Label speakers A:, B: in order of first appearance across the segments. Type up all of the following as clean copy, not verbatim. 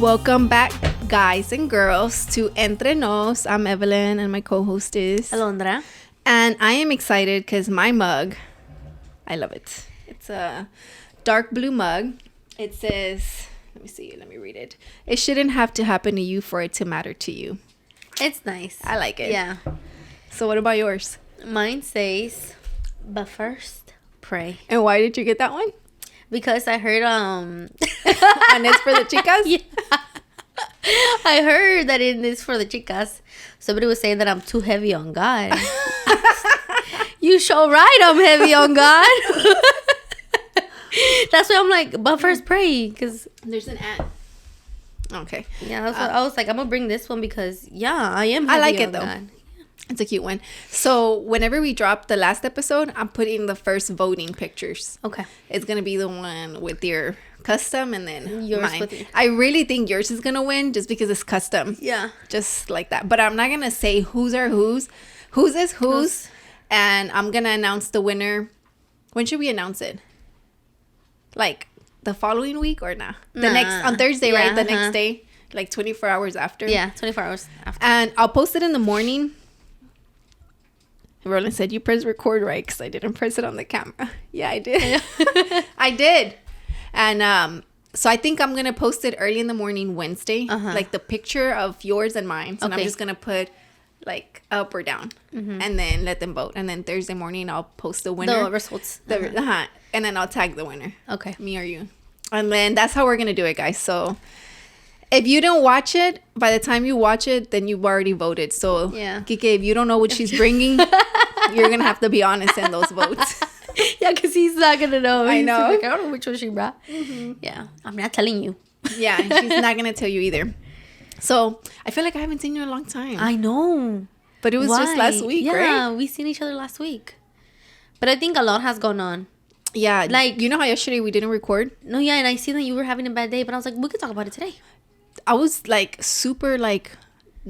A: Welcome back, guys and girls, to Entre Nos. I'm Evelin and my co-host is
B: Alondra.
A: And I am excited because my mug, I love it. It's a dark blue mug. It says, let me read it. It shouldn't have to happen to you for it to matter to you.
B: It's nice.
A: I like it.
B: Yeah.
A: So what about yours?
B: Mine says, but first, pray.
A: And why did you get that one?
B: Because I heard,
A: And it's for the chicas?
B: Yeah. I heard that it is for the chicas. Somebody was saying that I'm too heavy on God. You sure right, I'm heavy on God. That's why I'm like, but first pray, because
A: there's an ad. Okay.
B: Yeah, I was like, I'm gonna bring this one because I am heavy
A: I like
B: on
A: it though.
B: God.
A: It's a cute one. So whenever we drop the last episode, I'm putting the first voting pictures.
B: Okay.
A: It's going to be the one with your custom and then
B: Yours
A: mine.
B: with
A: I really think yours is going to win just because it's custom.
B: Yeah.
A: Just like that. But I'm not going to say whose are whose. Whose is whose. And I'm going to announce the winner. When should we announce it? Like the following week or not? On Thursday,
B: Yeah,
A: right? The next day. Like 24 hours after.
B: Yeah, 24 hours after.
A: And I'll post it in the morning. Roland said, you press record, right? Because I didn't press it on the camera. Yeah, I did. I did. And so I think I'm going to post it early in the morning Wednesday. Like the picture of yours and mine. So I'm just going to put like up or down. And then let them vote. And then Thursday morning, I'll post the winner.
B: The results.
A: And then I'll tag the winner.
B: Okay.
A: Me or you. And then that's how we're going to do it, guys. So if you don't watch it, by the time you watch it, then you've already voted. So, Kike, if you don't know what she's bringing, you're going to have to be honest in those votes.
B: Yeah, because he's not going to know.
A: I know.
B: Like, I don't know which one she brought. Yeah, I'm not telling you.
A: Yeah, she's not going to tell you either. So, I feel like I haven't seen you in a long time.
B: I know.
A: But it was just last week, right?
B: Yeah, we seen each other last week. But I think a lot has gone on.
A: Yeah. Like, you know how yesterday we didn't record?
B: No, yeah, and I see that you were having a bad day, but I was like, we could talk about it today.
A: I was like super like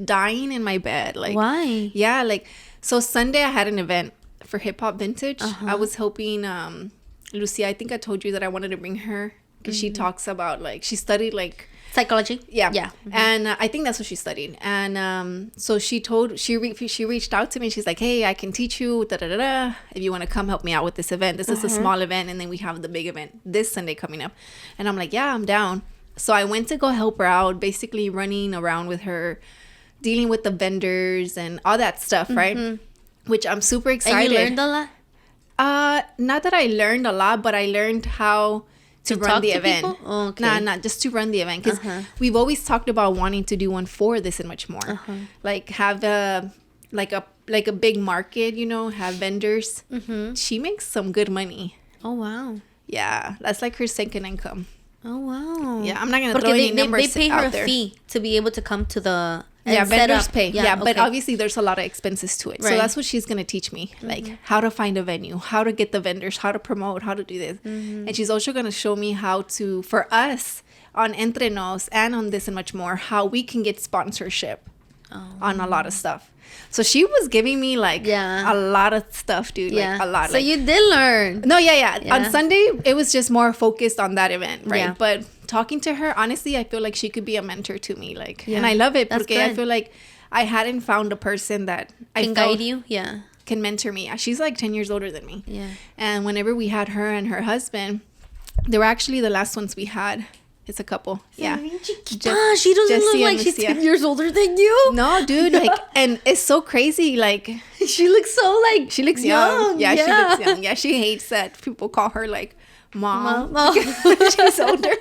A: dying in my bed. Like,
B: why?
A: Yeah, like so Sunday I had an event for Hip Hop Vintage. I was helping Lucia. I think I told you that I wanted to bring her because she talks about like she studied like
B: psychology.
A: Yeah. And I think that's what she studied. And so she reached out to me. She's like, hey, I can teach you if you want to come help me out with this event. This is a small event, and then we have the big event this Sunday coming up. And I'm like, yeah, I'm down. So I went to go help her out, basically running around with her, dealing with the vendors and all that stuff, right? Which I'm super excited.
B: And you learned a lot?
A: Not that I learned a lot, but I learned how to run the event.
B: Oh, okay.
A: Nah, just to run the event. Because we've always talked about wanting to do one for this and much more. Like have a big market, have vendors. She makes some good money.
B: Oh, wow.
A: Yeah, that's like her second income.
B: Oh, wow.
A: Yeah, I'm not going to throw any numbers out there.
B: They pay her a fee to be able to come to the...
A: Yeah, vendors pay. Yeah, but obviously there's a lot of expenses to it. Right. So that's what she's going to teach me. Like how to find a venue, how to get the vendors, how to promote, how to do this. And she's also going to show me how to, for us, on Entre Nos and on this and much more, how we can get sponsorship on a lot of stuff. So she was giving me like a lot of stuff, dude. Like a lot.
B: So you did learn.
A: No, yeah. On Sunday, it was just more focused on that event, right?
B: Yeah.
A: But talking to her, honestly, I feel like she could be a mentor to me. Like, and I love it because I feel like I hadn't found a person that
B: can guide you. Yeah.
A: Can mentor me. She's like 10 years older than me.
B: Yeah.
A: And whenever we had her and her husband, they were actually the last ones we had. It's a couple. Yeah.
B: She doesn't look like she's 10 years older than you.
A: No, dude. Like, and it's so crazy. Like,
B: she looks so like...
A: She looks young. Yeah, she looks young. Yeah, she hates that people call her like mom. She's older.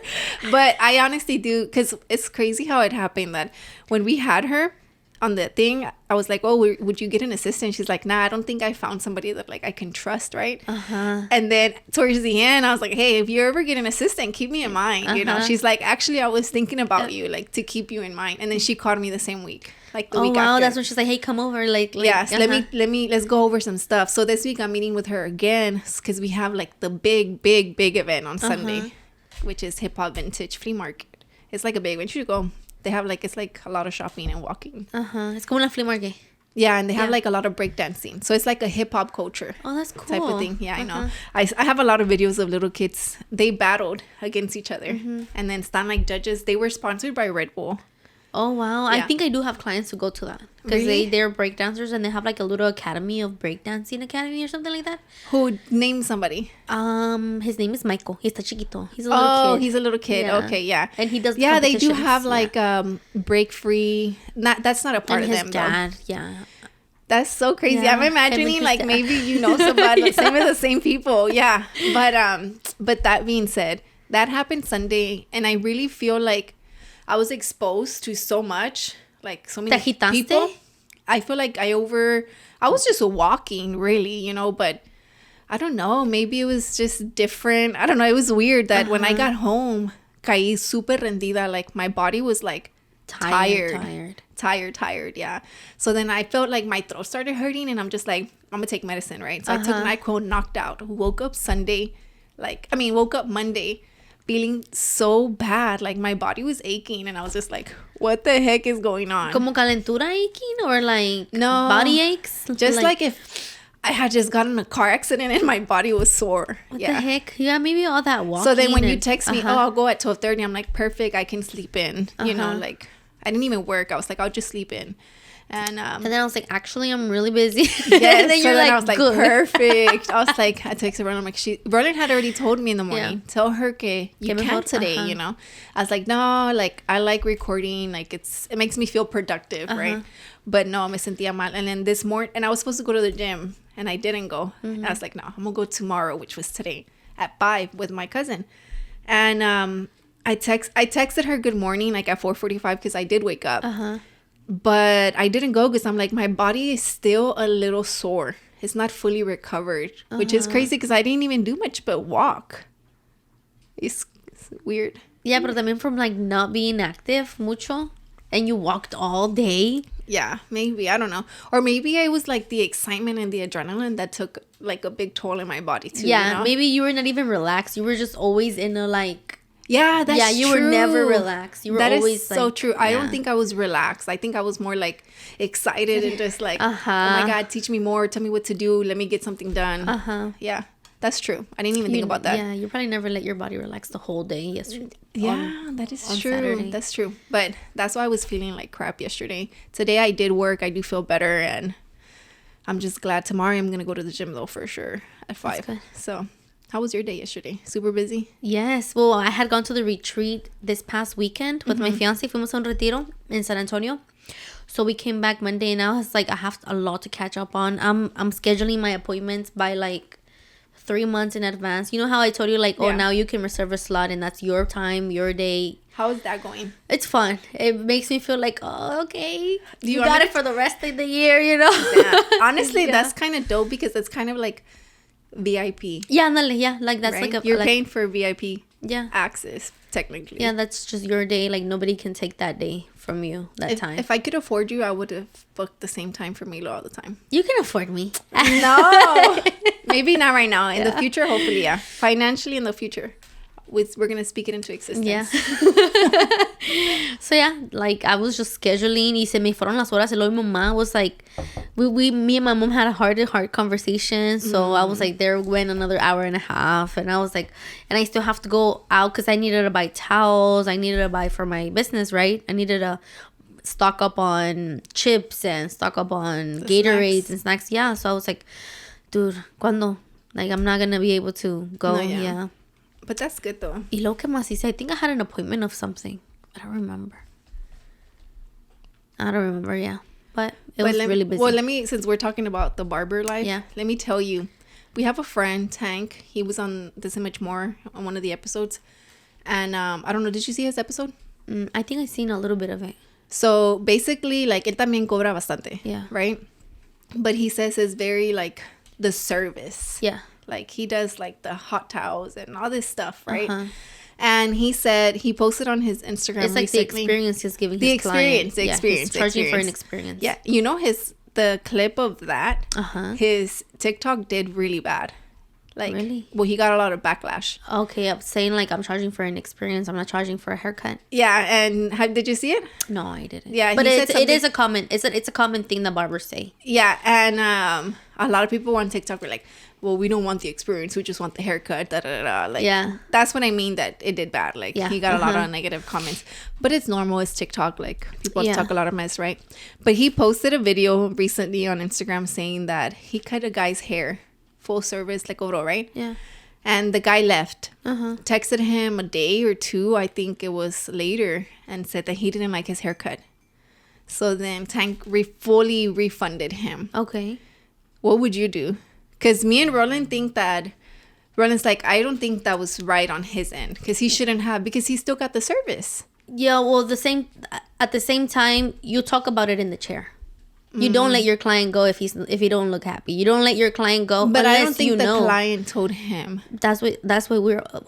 A: But I honestly do, because it's crazy how it happened that when we had her on the thing, I was like, oh, would you get an assistant? She's like, nah, I don't think I found somebody that like I can trust, right? And then towards the end, I was like, hey, if you ever get an assistant, keep me in mind. You know, she's like, actually, I was thinking about you, like to keep you in mind. And then she called me the same week, like the week after.
B: That's when she's like, hey, come over.
A: Yes, let's go over some stuff. So this week I'm meeting with her again because we have like the big event on Sunday, which is Hip Hop Vintage Flea Market. It's like a big one. You should go. They have like, it's like a lot of shopping and walking.
B: Es como una flea market.
A: Yeah, and they have like a lot of breakdancing. So it's like a hip hop culture.
B: Oh, that's cool.
A: Type of thing. Yeah, I know. I have a lot of videos of little kids. They battled against each other. And then stand like judges. They were sponsored by Red Bull.
B: Oh, wow.
A: Yeah.
B: I think I do have clients who go to that. Because
A: Really?
B: they're breakdancers and they have like a little academy of breakdancing academy or something like that.
A: Who named somebody?
B: His name is Michael. He's chiquito. He's a little kid.
A: Oh, he's a little kid.
B: Yeah.
A: Okay, yeah.
B: And he does
A: Yeah, they do
B: competitions.
A: have like break free. That's not a part
B: And
A: of
B: his
A: them
B: dad,
A: though.
B: yeah.
A: That's so crazy.
B: Yeah,
A: I'm imagining
B: his
A: like
B: dad.
A: maybe you know somebody, same with the same people. Yeah. But that being said, that happened Sunday, and I really feel like I was exposed to so much, like so many
B: ¿Te agitaste?
A: people. I feel like I was just walking really, you know, but I don't know, maybe it was just different. I don't know. It was weird that when I got home, caí super rendida. Like my body was like tired. Yeah. So then I felt like my throat started hurting, and I'm just like, I'm gonna take medicine, right? So I took NyQuil, knocked out, woke up Monday feeling so bad, like my body was aching, and I was just like, what the heck is going on?
B: Como calentura aching or like
A: No,
B: body aches?
A: just like if I had just gotten in a car accident and my body was sore.
B: What the heck? Yeah, maybe all that walking.
A: So then when you
B: and-
A: text me, I'll go at 12:30, I'm like, perfect, I can sleep in. You know, like I didn't even work. I was like, I'll just sleep in. And
B: then I was like, actually, I'm really busy.
A: yes,
B: and then
A: so
B: you're
A: then
B: like,
A: I was like,
B: good.
A: perfect. I was like, I texted Roland, I'm like, Roland had already told me in the morning, tell her que you
B: Que mejor,
A: can't today, you know. I was like, no, like I like recording, like it makes me feel productive, right? But no, me sentía mal. And then this morning, and I was supposed to go to the gym, and I didn't go. And I was like, no, I'm gonna go tomorrow, which was today at 5 with my cousin. And I texted her good morning like at 4:45 because I did wake up. But I didn't go because I'm like, my body is still a little sore. It's not fully recovered, which is crazy because I didn't even do much but walk. It's weird.
B: Yeah, but también from like not being active mucho and you walked all day.
A: Yeah, maybe. I don't know. Or maybe it was like the excitement and the adrenaline that took like a big toll in my body too.
B: Yeah,
A: you know?
B: maybe you were not even relaxed. You were just always in a like...
A: Yeah, that's true.
B: Yeah, you were never relaxed. You were always
A: so
B: like,
A: true. I
B: yeah.
A: don't think I was relaxed. I think I was more like excited and just like, oh my God, teach me more. Tell me what to do. Let me get something done. Yeah, that's true. I didn't even think about that.
B: Yeah, you probably never let your body relax the whole day yesterday.
A: Yeah, that is true.
B: Saturday.
A: That's true. But that's why I was feeling like crap yesterday. Today I did work. I do feel better. And I'm just glad tomorrow I'm going to go to the gym though for sure at 5.
B: good.
A: So how was your day yesterday? Super busy?
B: Yes. Well, I had gone to the retreat this past weekend with my fiance. Fuimos a un retiro in San Antonio. So we came back Monday and I was like, I have a lot to catch up on. I'm scheduling my appointments by like 3 months in advance. You know how I told you like, oh, now you can reserve a slot and that's your time, your day.
A: How is that going?
B: It's fun. It makes me feel like, oh, okay. You
A: want
B: got
A: me
B: it for the rest of the year, you know?
A: Yeah. Honestly, that's kind of dope because it's kind of like VIP.
B: Yeah, andale, yeah. Like that's
A: right?
B: like a...
A: You're
B: like,
A: paying for VIP
B: yeah.
A: access, technically.
B: Yeah, that's just your day. Like nobody can take that day from you, that time.
A: If I could afford you, I would have booked the same time for Milo all the time.
B: You can afford me.
A: No. Maybe not right now. In the future, hopefully, yeah. Financially in the future. We're going to speak it into existence.
B: Yeah. So yeah, like I was just scheduling y se me fueron las horas. Y luego mi mamá was like, me and my mom had a heart conversation. So I was like, there went another hour and a half. And I was like, and I still have to go out because I needed to buy towels. I needed to buy for my business, right? I needed to stock up on chips and stock up on Gatorades and snacks. Yeah. So I was like, dude, ¿cuándo? Like I'm not going to be able to go.
A: No,
B: yeah.
A: But that's good though.
B: Y lo que más hice, I think I had an appointment of something. I don't remember, yeah. But it was really busy.
A: Well, since we're talking about the barber life,
B: Yeah.
A: let me tell you. We have a friend, Tank. He was on This and Much More on one of the episodes. And I don't know, did you see his episode?
B: I think I've seen a little bit of it.
A: So basically, like, él también cobra bastante.
B: Yeah.
A: Right? But he says it's very, like, the service.
B: Yeah.
A: Like he does like the hot towels and all this stuff, right? And he said he posted on his Instagram
B: It's like
A: recently,
B: the experience he's giving his client.
A: the experience,
B: he's charging for an experience.
A: Yeah, you know the clip of that. His TikTok did really bad. Like,
B: really?
A: Well, he got a lot of backlash.
B: Okay, I'm saying like I'm charging for an experience. I'm not charging for a haircut.
A: Yeah, and did you see it?
B: No, I didn't.
A: Yeah,
B: but it is a common. It's a common thing that barbers say.
A: Yeah, and a lot of people on TikTok were like, "Well, we don't want the experience. We just want the haircut." Da da da. Like,
B: yeah,
A: that's what I mean. That it did bad. Like, he got a lot of negative comments. But it's normal. It's TikTok. Like, people talk a lot of mess, right? But he posted a video recently on Instagram saying that he cut a guy's hair, full service, like overall, right?
B: Yeah.
A: And the guy left. Texted him a day or two, I think it was later, and said that he didn't like his haircut. So then Tank fully refunded him.
B: Okay.
A: What would you do? Because me and Roland think that Roland's like, I don't think that was right on his end, because he shouldn't have, because he still got the service.
B: Yeah, well, at the same time, you talk about it in the chair. You don't let your client go if he don't look happy. You don't let your client go.
A: But I don't think the client told him.
B: That's what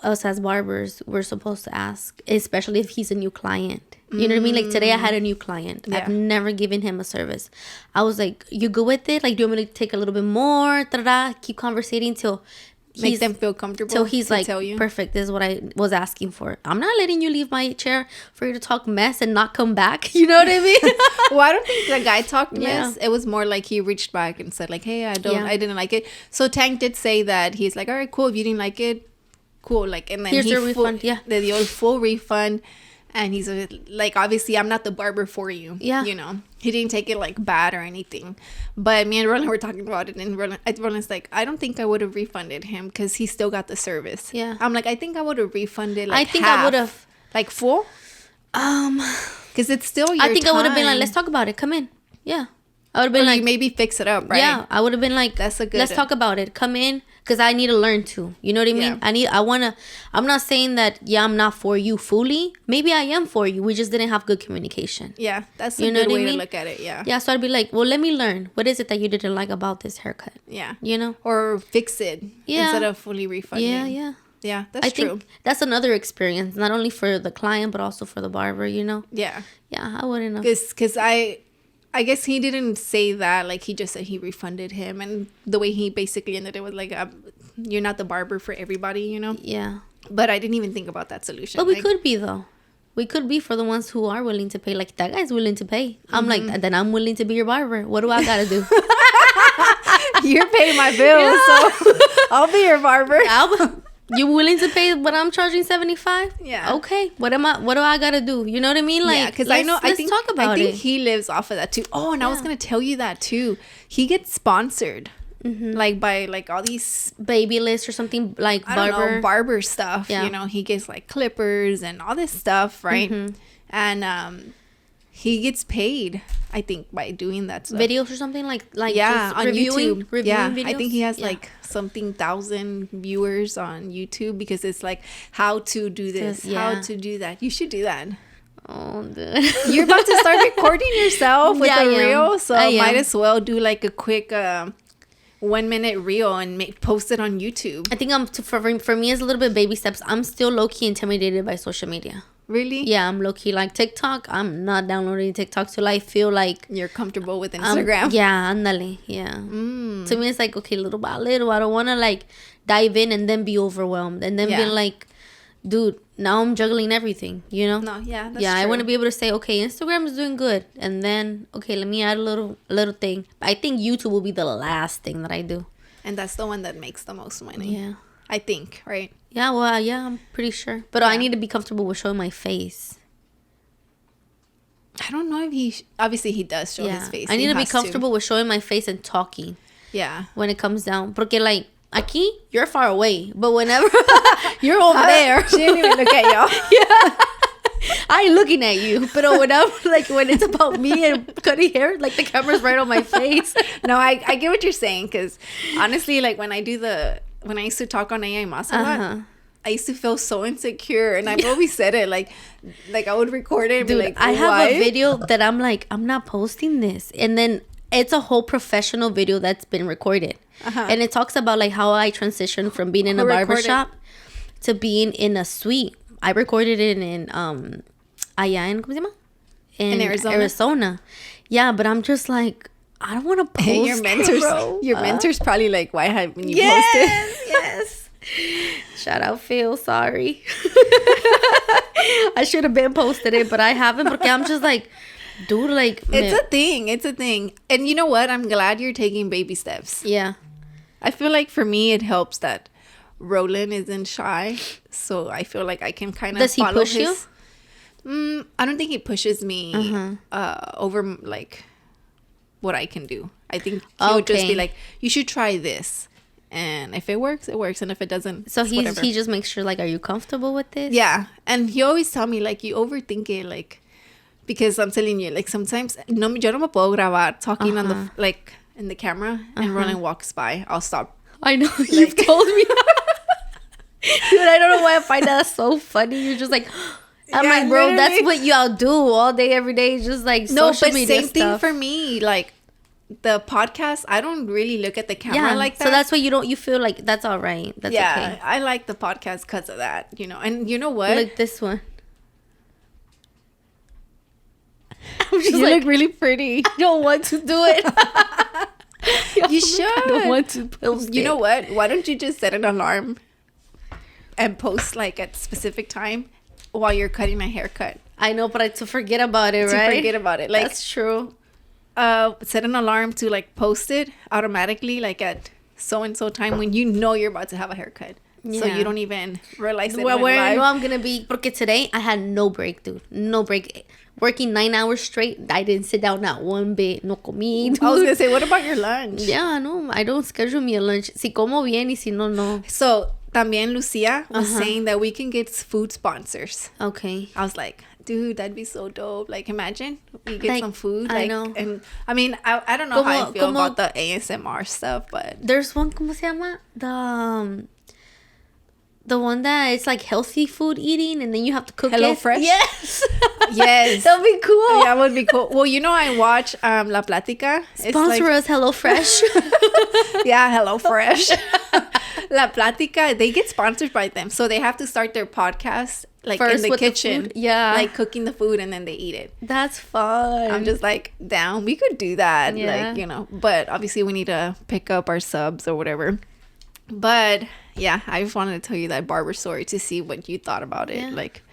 B: us as barbers, we're supposed to ask, especially if he's a new client. You know what I mean? Like today I had a new client. Yeah. I've never given him a service. I was like, you good with it? Like, do you want me to take a little bit more? Keep conversating till
A: make them feel comfortable.
B: So he's like, perfect, this is what I was asking for. I'm not letting you leave my chair for you to talk mess and not come back. You know what I mean?
A: Well, I don't think the guy talked mess. It was more like he reached back and said like, hey, I didn't like it. So Tank did say that he's like, all right, cool. If you didn't like it, cool. Like, and then
B: here's your refund. Yeah.
A: The old full refund. And he's like, obviously, I'm not the barber for you.
B: Yeah.
A: You know, he didn't take it like bad or anything. But me and Roland were talking about it. And Roland's like, I don't think I would have refunded him because he still got the service.
B: Yeah.
A: I'm like, I think I would have refunded like
B: I think half. I would have.
A: Like full? Because it's still your
B: I think
A: time.
B: I would have been like, let's talk about it. Come in. Yeah. I would have been like,
A: maybe fix it up, right?
B: Yeah. I would have been like,
A: that's a good.
B: Let's talk about it. Come in. Because I need to learn too. You know what I mean? Yeah. I'm not saying that, I'm not for you fully. Maybe I am for you. We just didn't have good communication.
A: Yeah, that's a good way to look at it, yeah.
B: Yeah, so I'd be like, well, let me learn. What is it that you didn't like about this haircut?
A: Yeah.
B: You know?
A: Or fix it instead of fully refunding.
B: Yeah.
A: Yeah, that's true. I think
B: that's another experience, not only for the client, but also for the barber, you know?
A: Yeah.
B: Yeah, I wouldn't know.
A: Because I guess he didn't say that. Like, he just said he refunded him. And the way he basically ended it was like, you're not the barber for everybody, you know?
B: Yeah.
A: But I didn't even think about that solution.
B: But we could be, though. We could be for the ones who are willing to pay. Like, that guy's willing to pay. I'm like, then I'm willing to be your barber. What do I got to do?
A: You're paying my bills, so I'll be your barber.
B: You willing to pay what I'm charging $75?
A: Yeah.
B: Okay. What do I gotta do? You know what I mean? Like,
A: yeah, because I think
B: talk about
A: I think he lives off of that too. Oh, and I was gonna tell you that too. He gets sponsored, like by like all these
B: Babyliss or something, like
A: barber stuff. Yeah. You know, he gets like clippers and all this stuff, right? And he gets paid, I think, by doing that stuff.
B: Videos or something like
A: yeah, on YouTube.
B: Reviewing videos.
A: I think he has like something 1,000 viewers on YouTube because it's like how to do this, how to do that. You should do that.
B: Oh, dude.
A: You're about to start recording yourself with a reel, so might as well do like a quick 1 minute reel and post it on YouTube.
B: I think for me, it's a little bit baby steps. I'm still low key intimidated by social media.
A: Really?
B: Yeah, I'm low-key like TikTok. I'm not downloading TikTok till I feel like
A: you're comfortable with Instagram.
B: Yeah, andale. Yeah. To me, it's like, okay, little by little. I don't want to like dive in and then be overwhelmed and then be like, dude, now I'm juggling everything, you know?
A: No, yeah, that's
B: true. I want to be able to say, okay, Instagram is doing good. And then, okay, let me add a little thing. I think YouTube will be the last thing that I do.
A: And that's the one that makes the most money.
B: Yeah.
A: I think, right?
B: Yeah, well, yeah, I'm pretty sure. But I need to be comfortable with showing my face.
A: I don't know if obviously he does show his face.
B: I need to be comfortable with showing my face and talking.
A: Yeah.
B: When it comes down. Porque like, aquí, you're far away. But whenever you're over there.
A: She didn't even look at y'all.
B: Yeah. I ain't looking at you. But when it's about me and cutting hair, like the camera's right on my face.
A: No, I get what you're saying. Because honestly, like when I used to talk on AI Mas a lot, I used to feel so insecure, and I've always said it, like I would record it and be like,
B: I have a video that I'm like, I'm not posting this, and then it's a whole professional video that's been recorded, and it talks about like how I transitioned from being in a barbershop to being in a suite. I recorded it in allá en ¿cómo se llama? In Arizona. Yeah, but I'm just like, I don't want to post.
A: Hey, your mentor's probably like, why haven't you posted?
B: Yes. Shout out Phil. Sorry. I should have been posted it, but I haven't because I'm just like, dude, like.
A: It's a thing. And you know what? I'm glad you're taking baby steps.
B: Yeah.
A: I feel like for me, it helps that Roland isn't shy. So I feel like I can kind of follow
B: push you?
A: I don't think he pushes me over like what I can do. I think he would just be like, you should try this. And if it works, it works. And if it doesn't,
B: so he just makes sure, like, are you comfortable with this?
A: Yeah. And he always tell me, like, you overthink it, like, because I'm telling you, like, sometimes yo no me puedo grabar talking on the, like, in the camera and Roland walks by. I'll stop.
B: I know. Like, you've told me. Dude, I don't know why I find that so funny. You're just like, I'm like, bro, literally. That's what y'all do all day, every day. Just like social media stuff.
A: Same thing for me. Like, the podcast, I don't really look at the camera like that.
B: So that's why you feel like that's all right. That's okay.
A: I like the podcast because of that, you know. And you know what?
B: Like this one.
A: You look really pretty.
B: I don't want to do it.
A: You should.
B: I don't want to post
A: You know what? Why don't you just set an alarm and post like at specific time while you're cutting a haircut?
B: I know, but to forget about it, right?
A: To forget about it. Like,
B: that's true.
A: Set an alarm to like post it automatically, like at so and so time when you know you're about to have a haircut. Yeah. So you don't even realize it.
B: Well, where I know I'm gonna be, because today I had no break, dude. No break. Working 9 hours straight, I didn't sit down not one bit. No comí, dude.
A: I was gonna say, what about your lunch?
B: Yeah, no, I don't schedule me a lunch. Si como bien y si no, no.
A: So también Lucia was saying that we can get food sponsors.
B: Okay.
A: I was like, dude, that'd be so dope. Like, imagine we get
B: like,
A: some food. Like,
B: I know.
A: And I mean, I don't know how I feel about the ASMR stuff, but
B: there's one, ¿cómo se llama? The one that it's like healthy food eating, and then you have to cook
A: Hello
B: it.
A: Fresh?
B: Yes.
A: Yes.
B: That'd be cool.
A: Yeah, that would be cool. Well, you know, I watch La Plática.
B: Sponsor us, Hello Fresh.
A: Yeah, Hello Fresh. La Plática, they get sponsored by them. So they have to start their podcast like first in the kitchen.
B: Yeah.
A: Like cooking the food and then they eat it.
B: That's fun.
A: I'm just like, down. We could do that.
B: Yeah.
A: Like, you know, but obviously we need to pick up our subs or whatever. But yeah, I just wanted to tell you that Barber story to see what you thought about it. Yeah. Like,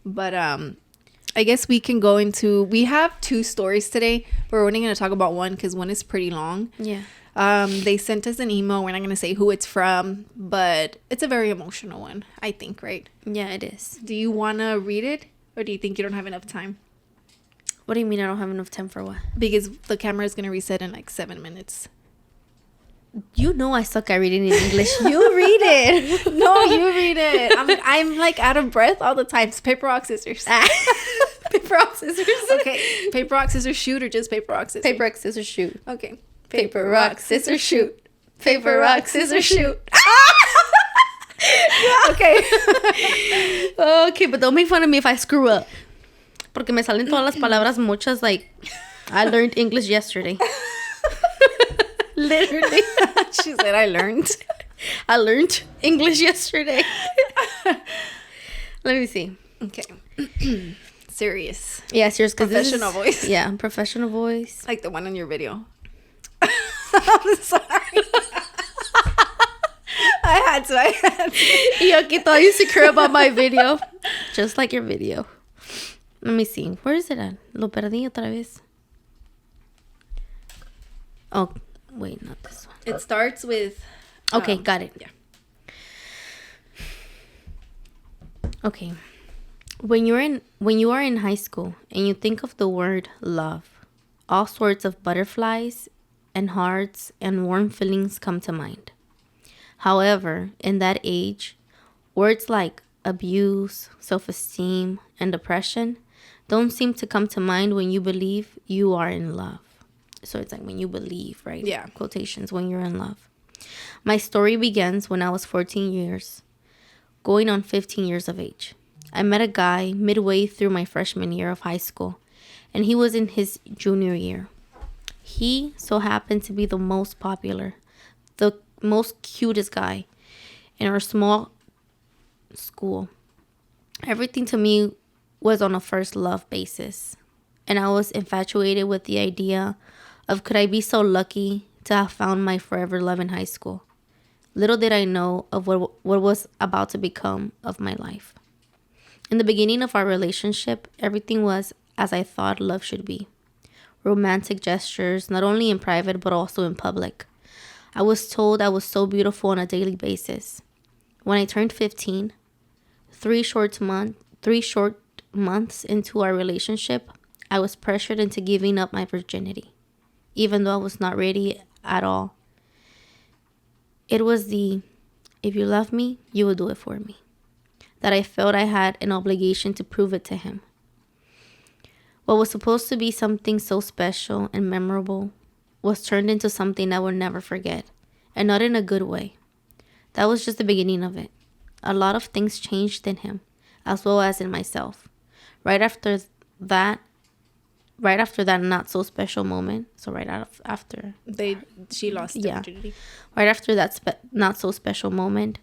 A: but I guess we can go into, we have 2 stories today, but we're only going to talk about one because one is pretty long.
B: Yeah.
A: They sent us an email. We're not going to say who it's from, but it's a very emotional one, I think, right?
B: Yeah, it is.
A: Do you want to read it, or do you think you don't have enough time?
B: What do you mean I don't have enough time for what?
A: Because the camera is going to reset in like 7 minutes.
B: You know I suck at reading in English. You read it.
A: No, you read it. I'm like out of breath all the time. It's paper, rock, scissors.
B: Paper, rock, scissors.
A: Okay. Paper, rock, scissors, shoot, or just paper, rock, scissors?
B: Paper, rock, scissors, shoot.
A: Okay.
B: Paper, rock, scissors, shoot. Paper, rock, scissors, shoot.
A: Okay.
B: Okay, but don't make fun of me if I screw up. Porque me salen todas las palabras muchas, like, I learned English yesterday. Literally.
A: She said, I learned
B: English yesterday. Let me see.
A: Okay. Serious.
B: Yeah, serious.
A: Professional voice.
B: Yeah, professional voice.
A: Like the one on your video. I'm sorry. I had to.
B: Yo, que todo insecure about my video. Just like your video. Let me see. Where is it at? Lo perdí otra vez. Oh, wait, not this one.
A: It starts with...
B: Okay, got it.
A: Yeah.
B: Okay. When you are in high school and you think of the word love, all sorts of butterflies and hearts and warm feelings come to mind. However, in that age, words like abuse, self-esteem, and depression don't seem to come to mind when you believe you are in love. So it's like when you believe, right?
A: Yeah.
B: Quotations, when you're in love. My story begins when I was 14 years, going on 15 years of age. I met a guy midway through my freshman year of high school, and he was in his junior year. He so happened to be the most popular, the most cutest guy in our small school. Everything to me was on a first love basis, and I was infatuated with the idea of could I be so lucky to have found my forever love in high school. Little did I know of what was about to become of my life. In the beginning of our relationship, everything was as I thought love should be. Romantic gestures, not only in private but also in public. I was told I was so beautiful on a daily basis. When I turned 15, 3 short months into our relationship, I was pressured into giving up my virginity, even though I was not ready at all. It was the, if you love me, you will do it for me, that I felt I had an obligation to prove it to him. What was supposed to be something so special and memorable was turned into something I will never forget, and not in a good way. That was just the beginning of it. A lot of things changed in him, as well as in myself. Right after that not so special moment, so after
A: she lost the virginity.
B: Right after that not so special moment,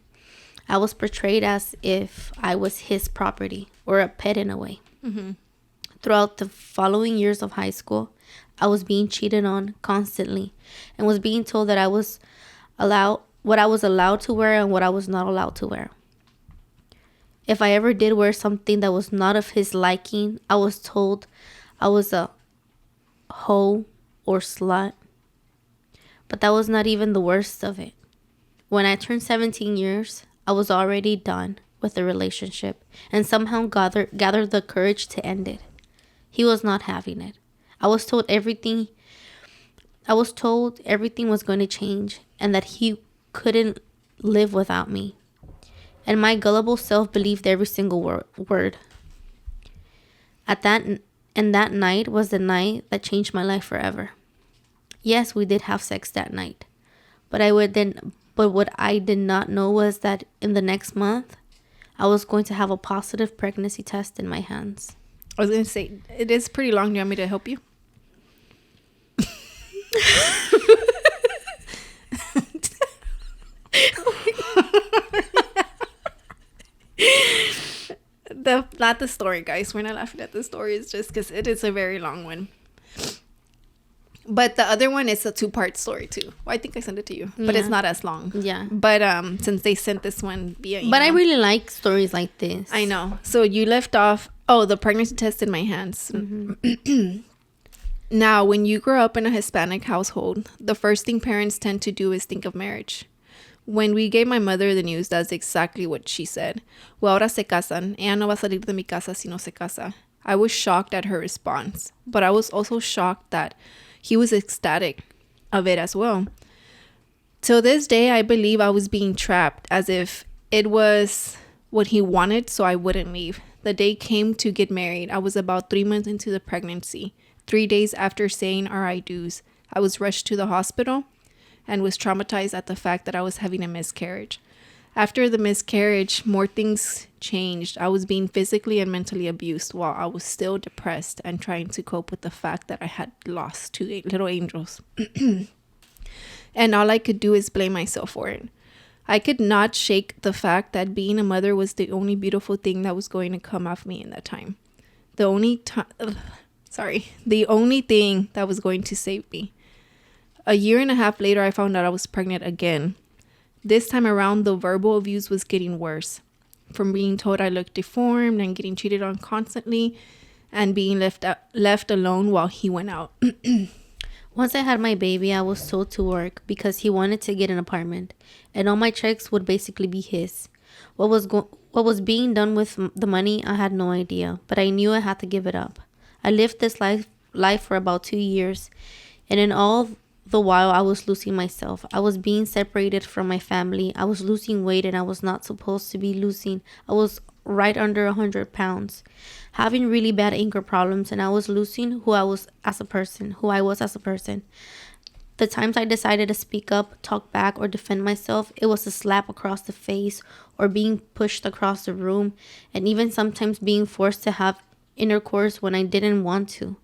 B: I was portrayed as if I was his property or a pet in a way. Mm-hmm. Throughout the following years of high school, I was being cheated on constantly and was being told that what I was allowed to wear and what I was not allowed to wear. If I ever did wear something that was not of his liking, I was told I was a hoe or slut. But that was not even the worst of it. When I turned 17 years, I was already done with the relationship and somehow gathered the courage to end it. He was not having it. I was told everything was going to change and that he couldn't live without me. And my gullible self believed every single word. And that night was the night that changed my life forever. Yes, we did have sex that night. But what I did not know was that in the next month, I was going to have a positive pregnancy test in my hands.
A: I was going to say, it is pretty long. Do you want me to help you? Not the story, guys. We're not laughing at the story. It's just because it is a very long one. But the other one is a 2-part story too. Well, I think I sent it to you, but it's not as long.
B: Yeah.
A: But since they sent this one via email.
B: But I really like stories like this.
A: I know. So you left off. Oh, the pregnancy test in my hands. Mm-hmm. Now, when you grow up in a Hispanic household, the first thing parents tend to do is think of marriage. When we gave my mother the news, that's exactly what she said. Well, ahora se casan. Ella no va a salir de mi casa si no se casa. I was shocked at her response, but I was also shocked that he was ecstatic of it as well. Till this day, I believe I was being trapped as if it was what he wanted, so I wouldn't leave. The day came to get married. I was about 3 months into the pregnancy. 3 days after saying our I do's, I was rushed to the hospital and was traumatized at the fact that I was having a miscarriage. After the miscarriage, more things changed. I was being physically and mentally abused while I was still depressed and trying to cope with the fact that I had lost 2 little angels. And all I could do is blame myself for it. I could not shake the fact that being a mother was the only beautiful thing that was going to come off me in that time. The only thing that was going to save me. A year and a half later, I found out I was pregnant again. This time around, the verbal abuse was getting worse. From being told I looked deformed and getting cheated on constantly and being left alone while he went out.
B: Once I had my baby, I was told to work because he wanted to get an apartment, and all my checks would basically be his. What was being done with the money, I had no idea, but I knew I had to give it up. I lived this life for about 2 years, and in all the while, I was losing myself. I was being separated from my family. I was losing weight, and I was not supposed to be losing. I was right under 100 pounds, having really bad anger problems, and I was losing who I was as a person. The times I decided to speak up, talk back, or defend myself, it was a slap across the face or being pushed across the room, and even sometimes being forced to have intercourse when I didn't want to.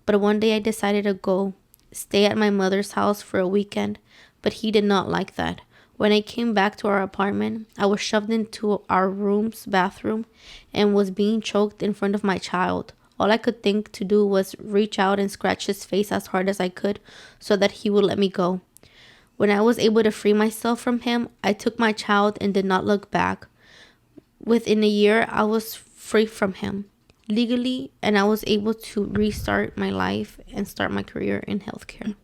B: But one day I decided to stay at my mother's house for a weekend, but he did not like that. When I came back to our apartment, I was shoved into our room's bathroom and was being choked in front of my child, All I could think to do was reach out and scratch his face as hard as I could so that he would let me go. When I was able to free myself from him, I took my child and did not look back. Within a year, I was free from him legally, and I was able to restart my life and start my career in healthcare.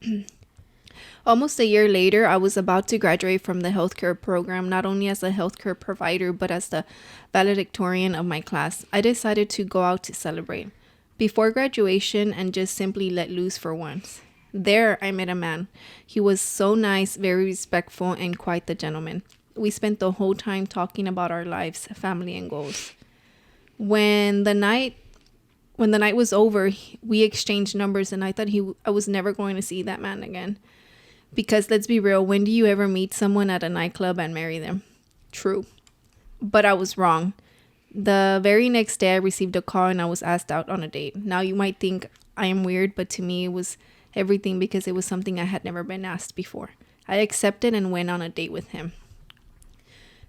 A: Almost a year later, I was about to graduate from the healthcare program, not only as a healthcare provider, but as the valedictorian of my class. I decided to go out to celebrate before graduation and just simply let loose for once. There, I met a man. He was so nice, very respectful, and quite the gentleman. We spent the whole time talking about our lives, family, and goals. When the night was over, we exchanged numbers, and I thought I was never going to see that man again. Because let's be real, when do you ever meet someone at a nightclub and marry them? True. But I was wrong. The very next day, I received a call and I was asked out on a date. Now, you might think I am weird, but to me, it was everything because it was something I had never been asked before. I accepted and went on a date with him.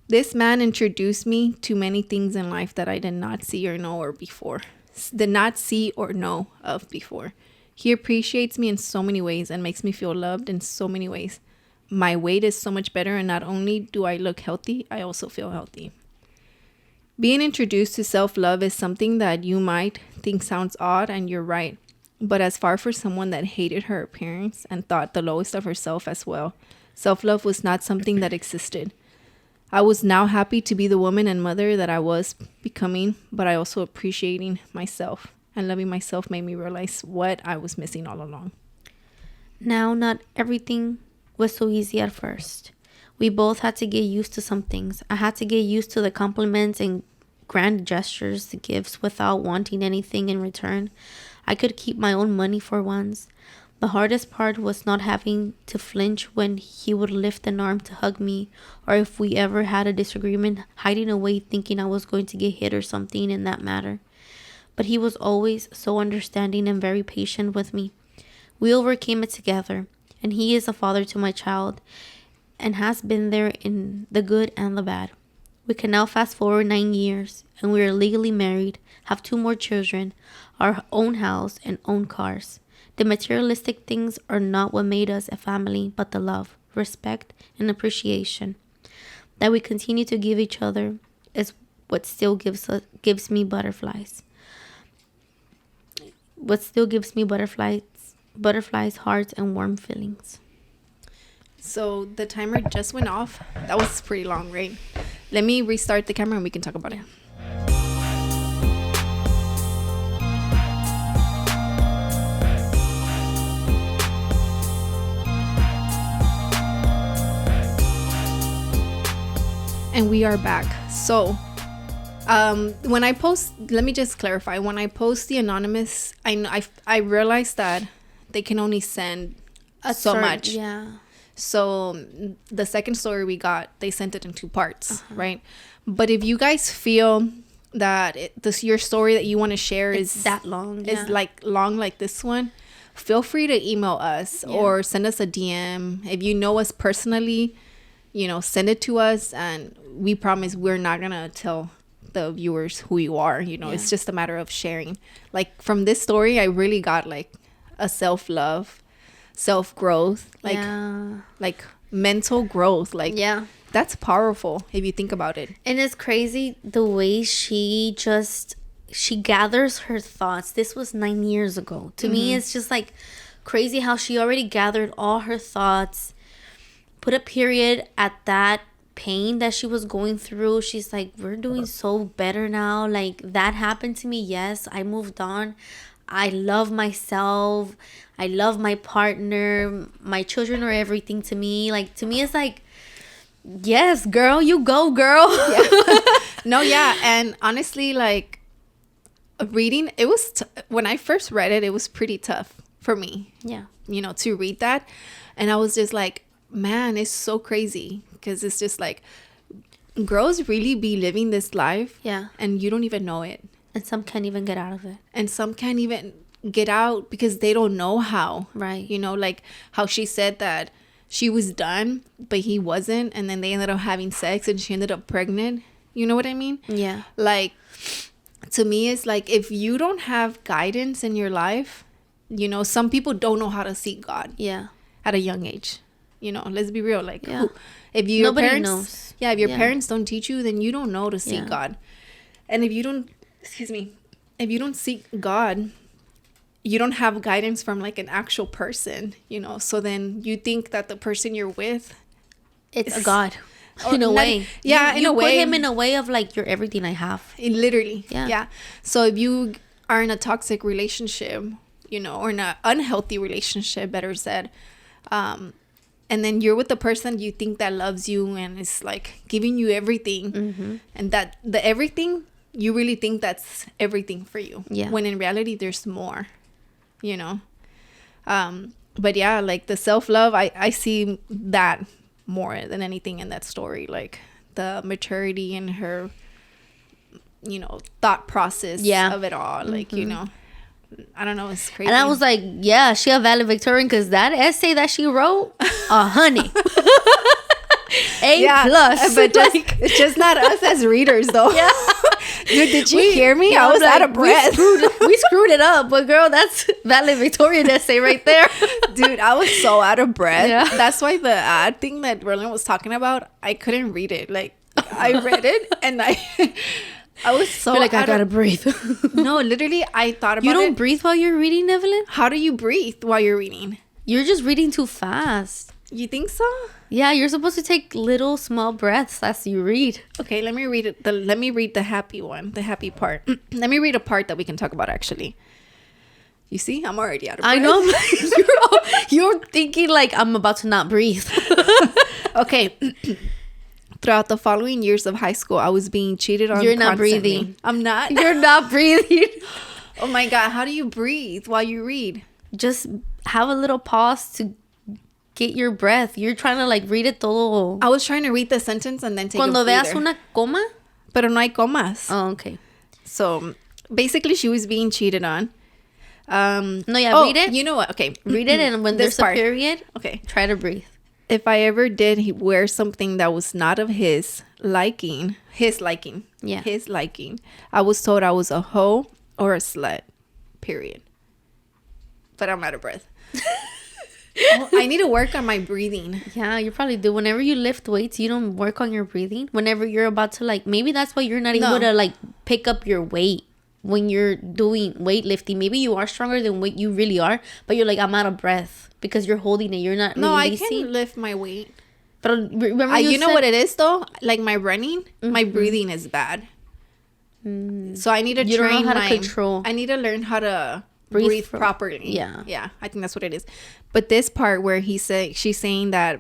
A: This man introduced me to many things in life that I did not see or know of before. He appreciates me in so many ways and makes me feel loved in so many ways. My weight is so much better, and not only do I look healthy, I also feel healthy. Being introduced to self-love is something that you might think sounds odd, and you're right. But as far for someone that hated her appearance and thought the lowest of herself as well, self-love was not something that existed. I was now happy to be the woman and mother that I was becoming, but I also appreciating myself. And loving myself made me realize what I was missing all along.
B: Now, not everything was so easy at first. We both had to get used to some things. I had to get used to the compliments and grand gestures, the gifts, without wanting anything in return. I could keep my own money for once. The hardest part was not having to flinch when he would lift an arm to hug me, or if we ever had a disagreement, hiding away thinking I was going to get hit or something in that matter. But he was always so understanding and very patient with me. We overcame it together, and he is a father to my child and has been there in the good and the bad. We can now fast forward 9 years, and we are legally married, have 2 more children, our own house, and own cars. The materialistic things are not what made us a family, but the love, respect, and appreciation that we continue to give each other is what still gives me butterflies. What still gives me butterflies, hearts, and warm feelings.
A: So the timer just went off. That was pretty long, right? Let me restart the camera and we can talk about it. And we are back. So when I post, let me just clarify. When I post the anonymous, I realized that they can only send so much.
B: Yeah.
A: So the second story we got, they sent it in 2 parts, right? But if you guys feel that your story that you want to share is
B: that long,
A: is like long like this one, feel free to email us or send us a DM. If you know us personally, send it to us, and we promise we're not gonna tell the viewers who you are. It's just a matter of sharing. Like from this story, I really got like a self-love, self-growth, like mental growth. Like that's powerful if you think about it.
B: And it's crazy the way she gathers her thoughts. This was 9 years ago. To me, it's just like crazy how she already gathered all her thoughts, put a period at that pain that she was going through. She's like, we're doing so better now. Like, that happened to me. Yes, I moved on. I love myself. I love my partner. My children are everything to me. Like, to me, it's like, yes, girl, you go, girl.
A: And honestly, like, reading, it was when I first read it, it was pretty tough for me. To read that. And I was just like, man, it's so crazy, because it's just like girls really be living this life and you don't even know it,
B: and some can't even get out of it,
A: and some can't even get out because they don't know how,
B: right?
A: Like how she said that she was done but he wasn't, and then they ended up having sex and she ended up pregnant. You know what I mean?
B: Yeah.
A: Like to me is like, if you don't have guidance in your life, you know, some people don't know how to seek God.
B: Yeah.
A: At a young age. You know, let's be real. Like,
B: yeah.
A: if your
B: Nobody
A: parents
B: knows.
A: Yeah, if your parents don't teach you, then you don't know to seek God. And if you don't, if you don't seek God, you don't have guidance from like an actual person, you know. So then you think that the person you're with,
B: it's a God. In a way.
A: Yeah, in a way.
B: You put him in a way of like, you're everything I have.
A: Literally.
B: Yeah.
A: So if you are in a toxic relationship, you know, or in an unhealthy relationship, better said, and then you're with the person you think that loves you and is like giving you everything, and that the everything, you really think that's everything for you. Yeah. When in reality, there's more, you know. But yeah, like the self-love, I see that more than anything in that story, like the maturity in her, you know, thought process of it all, like, you know. I don't know, it's crazy.
B: And I was like, yeah, she a valedictorian, because that essay that she wrote, honey, A plus.
A: But it's just not us as readers, though. Yeah. Dude, did you hear me? I was out of breath.
B: We screwed it up, but girl, that's valedictorian essay right there.
A: Dude, I was so out of breath. Yeah. That's why the ad thing that Rollie was talking about, I couldn't read it. Like, I read it and I was so
B: like, I gotta breathe.
A: No, literally, I thought about it.
B: You don't breathe while you're reading, Evelyn?
A: How do you breathe while you're reading?
B: You're just reading too fast.
A: You think so?
B: Yeah, you're supposed to take little small breaths as you read.
A: Okay, let me read it. Let me read the happy one, the happy part. Let me read a part that we can talk about, actually. You see, I'm already out of breath.
B: I know. You're thinking like, I'm about to not breathe.
A: Okay. Throughout the following years of high school, I was being cheated on.
B: You're not
A: constantly.
B: breathing.
A: I'm not.
B: You're not breathing.
A: Oh my God. How do you breathe while you read?
B: Just have a little pause to get your breath. You're trying to like read it todo.
A: I was trying to read the sentence and then take
B: Cuando
A: a breather.
B: veas una coma.
A: Pero no hay comas.
B: Oh, okay.
A: So basically she was being cheated on.
B: Read it.
A: You know what? Okay.
B: Read it, and when there's a period,
A: okay,
B: try to breathe.
A: If I ever did wear something that was not of his liking, I was told I was a hoe or a slut, period. But I'm out of breath. I need to work on my breathing.
B: Yeah, you probably do. Whenever you lift weights, you don't work on your breathing. Whenever you're about to like, maybe that's why you're not able to like pick up your weight when you're doing weightlifting. Maybe you are stronger than what you really are, but you're like, I'm out of breath. Because you're holding it, you're not releasing.
A: I can lift my weight.
B: But remember,
A: you know what it is though? Like my running, my breathing is bad. So I need to train my control. I need to learn how to breathe properly. Yeah. I think that's what it is. But this part where she's saying that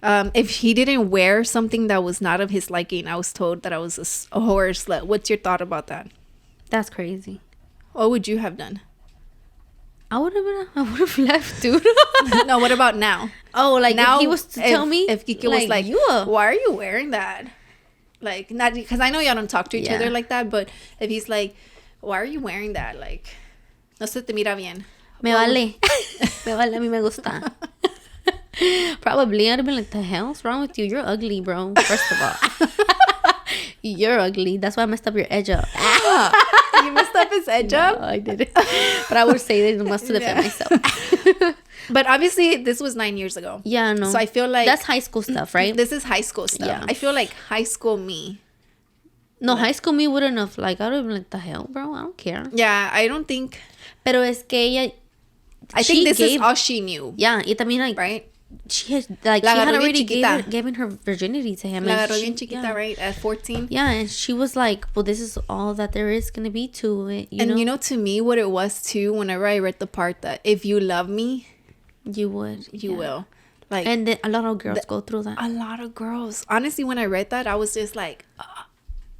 A: if he didn't wear something that was not of his liking, I was told that I was a whore or slut. What's your thought about that?
B: That's crazy.
A: What would you have done?
B: I would have left, dude.
A: No, what about now?
B: Oh, like now, if he was to tell me,
A: if Kike was like, why are you wearing that? Like, not because I know y'all don't talk to each other like that, but if he's like, why are you wearing that? Like, no se te mira bien.
B: Me vale. Me vale, a mí me gusta. Probably I'd have been like, the hell's wrong with you? You're ugly, bro. First of all. You're ugly. That's why I messed up your edge up.
A: You messed up his edge up?
B: No, I didn't. But I would say that must to defend myself.
A: But obviously, this was 9 years ago.
B: Yeah, no.
A: So I feel like
B: that's high school stuff, right?
A: This is high school stuff. Yeah. I feel like high school me.
B: No, high school me wouldn't have. Like, I would have been like, the hell, bro? I don't care.
A: Yeah, I don't think.
B: Pero es que ella.
A: I think this is all she knew.
B: Yeah, y también like.
A: Right?
B: She had already given her virginity to him.
A: La agarró bien chiquita, right? At 14.
B: Yeah, and she was like, well, this is all that there is going to be to it. You know,
A: to me, what it was too, whenever I read the part that if you love me,
B: you would.
A: You will. Like,
B: and then a lot of girls go through that.
A: A lot of girls. Honestly, when I read that, I was just like,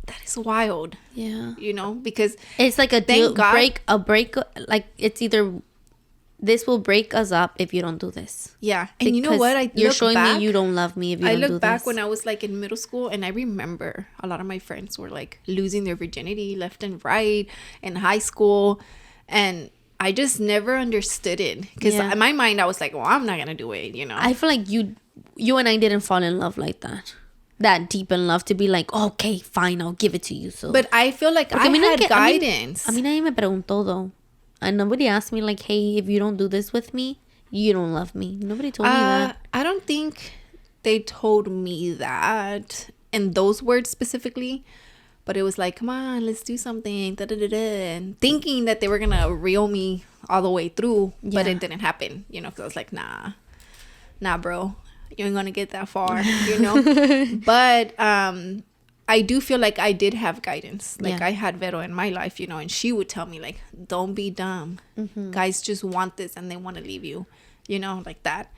A: that is wild.
B: Yeah.
A: You know, because
B: it's like a break. Like, it's either this will break us up if you don't do this.
A: Yeah. And you know what?
B: You're showing me you don't love me if you don't do this.
A: I look back when I was like in middle school, and I remember a lot of my friends were like losing their virginity left and right in high school. And I just never understood it. Because in my mind, I was like, well, I'm not going to do it, you know?
B: I feel like you and I didn't fall in love like that. that deep in love to be like, okay, fine, I'll give it to you. So,
A: but I feel like I had guidance.
B: A mí nadie me preguntó though. And nobody asked me like, hey, if you don't do this with me, you don't love me. Nobody told me that.
A: I don't think they told me that in those words specifically. But it was like, come on, let's do something. Da, da, da, da. And thinking that they were going to reel me all the way through. Yeah. But it didn't happen, you know, because I was like, nah, bro. You ain't going to get that far, you know. But I do feel like I did have guidance. Like, I had Vero in my life, you know, and she would tell me, like, don't be dumb. Mm-hmm. Guys just want this and they want to leave you, you know, like that.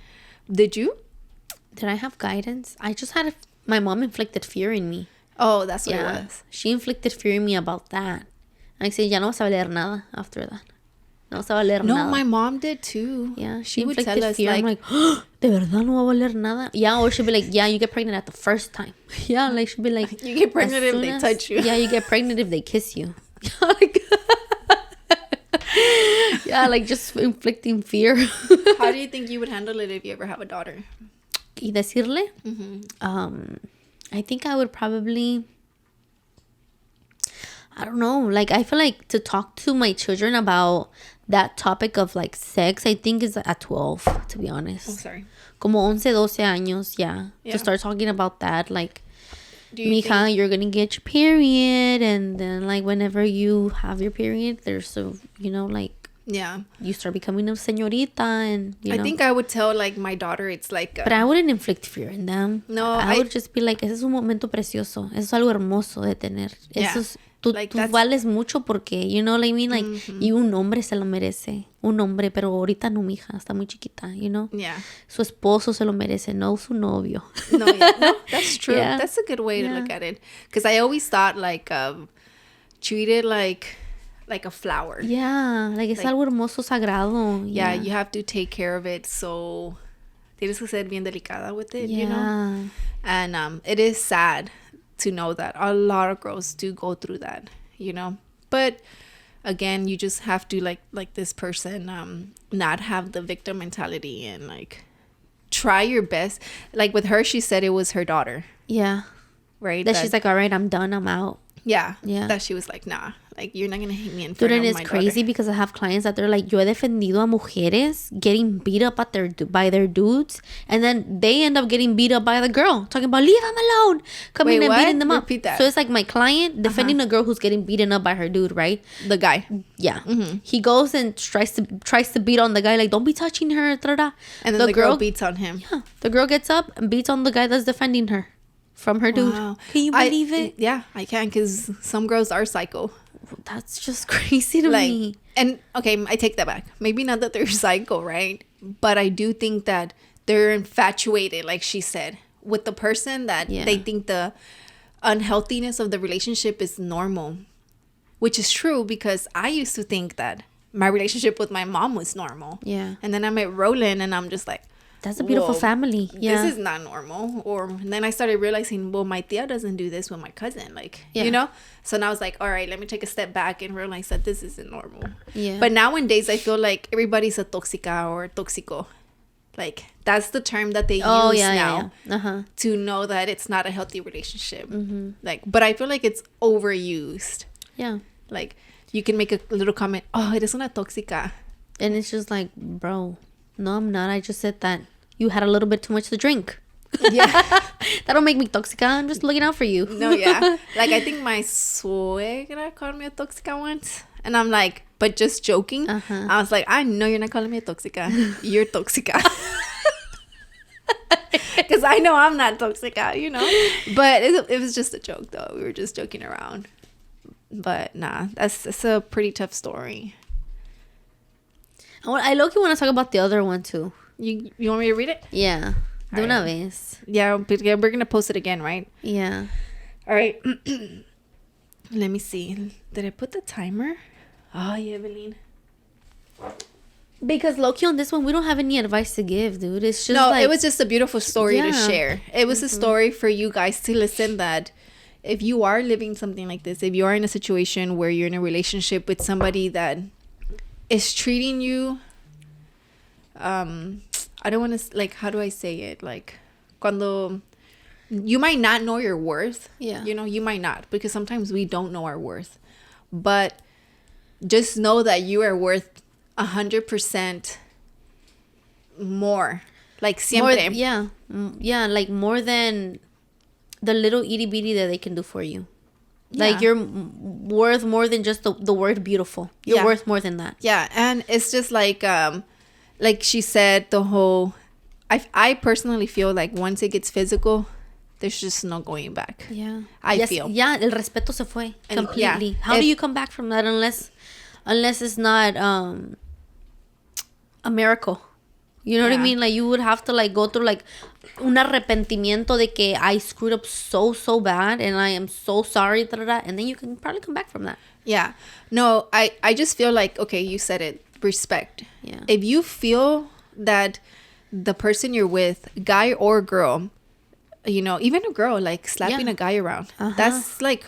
A: Did you?
B: Did I have guidance? I just had my mom inflicted fear in me.
A: Oh, that's what it was.
B: She inflicted fear in me about that. I said, ya no vas a valer nada after that. No vas a valer nada.
A: No, my mom did too.
B: Yeah, she would tell us fear. Like, I'm like, oh, de verdad no va a valer nada. Yeah, or she'd be like, yeah, you get pregnant at the first time. Yeah, like she'd be like,
A: you get pregnant if they touch you.
B: Yeah, you get pregnant if they kiss you. Like, yeah, like just inflicting fear.
A: How do you think you would handle it if you ever have a daughter?
B: Y decirle? Mm-hmm. I think I would probably, I don't know, like I feel like to talk to my children about that topic of like sex, I think is at 12, to be honest.
A: I'm sorry.
B: Como 11, 12 años, yeah. To start talking about that, like, mija, you're gonna get your period, and then like whenever you have your period, there's a, you know, like, you start becoming a señorita, and you know.
A: I think I would tell like my daughter, it's like
B: but I wouldn't inflict fear in them.
A: No,
B: I would just be like, ese es un momento precioso, eso es algo hermoso de tener, eso es, tú vales mucho porque, you know what I mean, like, y un hombre se lo merece, un hombre, pero ahorita no, mija, está muy chiquita, you know. Su esposo se lo merece, no su novio.
A: No, that's true. That's a good way to look at it, because I always thought like treat it like a flower. Yeah,
B: like es algo hermoso, sagrado.
A: Yeah, you have to take care of it, so tienes que ser bien delicada with it, you know. And it is sad to know that a lot of girls do go through that, you know. But again, you just have to like this person not have the victim mentality and like try your best. Like with her, she said it was her daughter.
B: Yeah.
A: Right?
B: That she's like, all right, I'm done, I'm out.
A: Yeah. That she was like, nah, like you're not gonna hit me in front of my daughter.
B: Dude, and it's crazy because I have clients that they're like, yo he defendido a mujeres getting beat up by their dudes, and then they end up getting beat up by the girl, talking about leave them alone, coming and beating them up.
A: Repeat that.
B: So it's like my client defending a girl who's getting beaten up by her dude, right?
A: The guy.
B: Yeah. Mm-hmm. He goes and tries to beat on the guy, like, don't be touching her. Da-da-da.
A: And then the girl beats on him.
B: Yeah. The girl gets up and beats on the guy that's defending her from her dude. Can you believe it?
A: Yeah, I can, because some girls are psycho.
B: That's just crazy to me.
A: And okay, I take that back. Maybe not that they're psycho, right? But I do think that they're infatuated, like she said, with the person that they think the unhealthiness of the relationship is normal, which is true, because I used to think that my relationship with my mom was normal. Yeah. And then I met Roland and I'm just like,
B: that's a beautiful family. Yeah.
A: This is not normal. And then I started realizing, well, my tia doesn't do this with my cousin. Like, you know? So now I was like, all right, let me take a step back and realize that this isn't normal. Yeah. But nowadays, I feel like everybody's a toxica or toxico. Like, that's the term that they use now to know that it's not a healthy relationship. Mm-hmm. Like, but I feel like it's overused. Yeah. Like, you can make a little comment, oh, eres una tóxica.
B: And it's just like, bro, no, I'm not. I just said that you had a little bit too much to drink. Yeah. That don't make me tóxica. I'm just looking out for you.
A: No, yeah. Like, I think my suegra called me a tóxica once. And I'm like, but just joking. I was like, I know you're not calling me a tóxica. You're tóxica. Because I know I'm not tóxica, you know. But it was just a joke, though. We were just joking around. But nah, it's a pretty tough story.
B: I low-key want to talk about the other one too.
A: You want me to read it?
B: Yeah. De una vez.
A: Yeah, we're going to post it again, right?
B: Yeah.
A: All right. Let me see. Did I put the timer? Oh, yeah, Evelyn.
B: Because low-key on this one, we don't have any advice to give, dude. It's just
A: it was just a beautiful story to share. It was a story for you guys to listen, that if you are living something like this, if you are in a situation where you're in a relationship with somebody that is treating you, I don't want to, like, how do I say it? Like, cuando You might not know your worth.
B: Yeah.
A: You know, you might not, because sometimes we don't know our worth. But just know that you are worth 100% more. Like siempre.
B: Yeah, like more than the little itty bitty that they can do for you. Like you're worth more than just the word beautiful. You're worth more than that.
A: Yeah, and it's just like she said, the whole. I personally feel like once it gets physical, there's just no going back.
B: Yeah,
A: I feel.
B: Yeah, el respeto se fue completely. How do you come back from that unless it's not a miracle? You know what I mean? Like, you would have to, like, go through, like, un arrepentimiento de que I screwed up so bad and I am so sorry, and then you can probably come back from that.
A: Yeah. No, I just feel like, okay, you said it, respect.
B: Yeah.
A: If you feel that the person you're with, guy or girl, you know, even a girl, like, slapping a guy around, that's, like,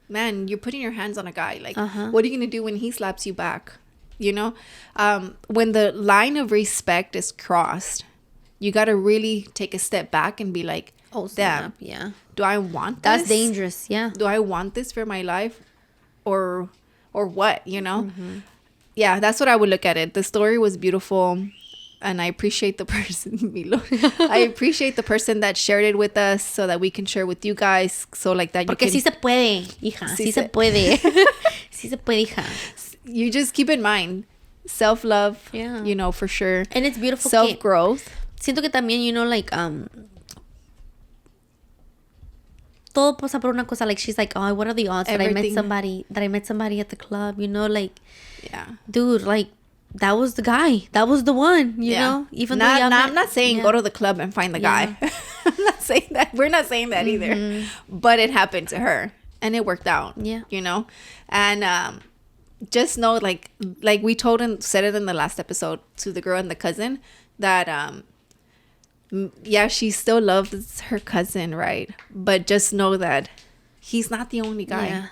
A: man, you're putting your hands on a guy. Like, what are you going to do when he slaps you back? You know, when the line of respect is crossed, you got to really take a step back and be like,
B: oh, damn. Yeah.
A: Do I want this?
B: That's dangerous. Yeah.
A: Do I want this for my life or what, you know? Yeah, that's what I would look at it. The story was beautiful. And I appreciate the person, Milo. I appreciate the person that shared it with us so that we can share with you guys. So like that,
B: porque sí se puede, hija. Sí se puede. Sí se puede, hija.
A: You just keep in mind self-love, you know, for sure.
B: And it's beautiful.
A: Self-growth.
B: Siento que también, you know, like, todo pasa por una cosa. Like, she's like, oh, what are the odds that I met somebody at the club, you know, like, dude, like, that was the guy. That was the one, you know? Even though
A: I'm not saying go to the club and find the guy. I'm not saying that. We're not saying that either. But it happened to her. And it worked out. Yeah. You know? And just know, like we said it in the last episode to the girl and the cousin, that, she still loves her cousin, right? But just know that he's not the only guy. Yeah.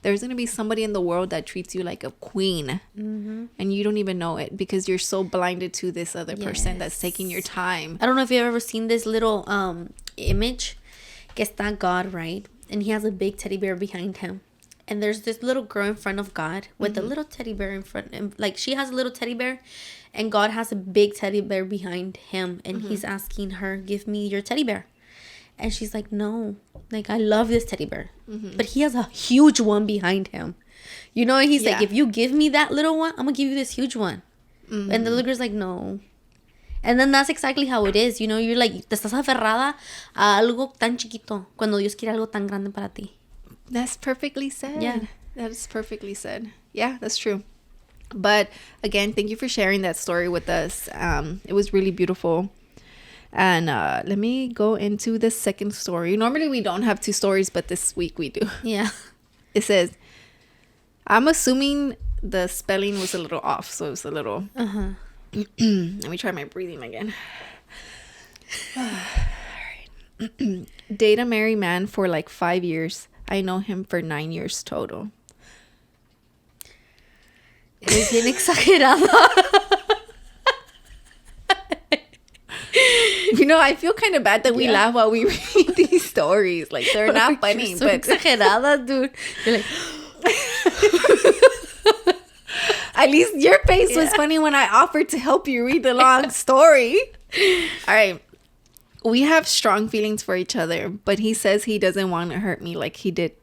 A: There's going to be somebody in the world that treats you like a queen. And you don't even know it because you're so blinded to this other person that's taking your time.
B: I don't know if you've ever seen this little image. Que está God, right? And he has a big teddy bear behind him. And there's this little girl in front of God with a little teddy bear in front. And, like, she has a little teddy bear. And God has a big teddy bear behind him. And he's asking her, give me your teddy bear. And she's like, no, like, I love this teddy bear. But he has a huge one behind him. You know, and he's like, if you give me that little one, I'm going to give you this huge one. And the little girl's like, no. And then that's exactly how it is. You know, you're like, te estás aferrada a algo tan chiquito cuando Dios quiere algo tan grande para ti.
A: That's perfectly said. Yeah. That is perfectly said. Yeah, that's true. But again, thank you for sharing that story with us. It was really beautiful. And let me go into the second story. Normally we don't have two stories, but this week we do. Yeah. It says, I'm assuming the spelling was a little off, so it was a little... Let me try my breathing again. All right. Date a married man for like 5 years. I know him for 9 years total.
B: Es bien exagerado.
A: You know, I feel kind of bad that we laugh while we read these stories. Like, they're not funny.
B: You're so exagerada, dude. You're like...
A: At least your face was funny when I offered to help you read the long story. All right. We have strong feelings for each other, but he says he doesn't want to hurt me like he did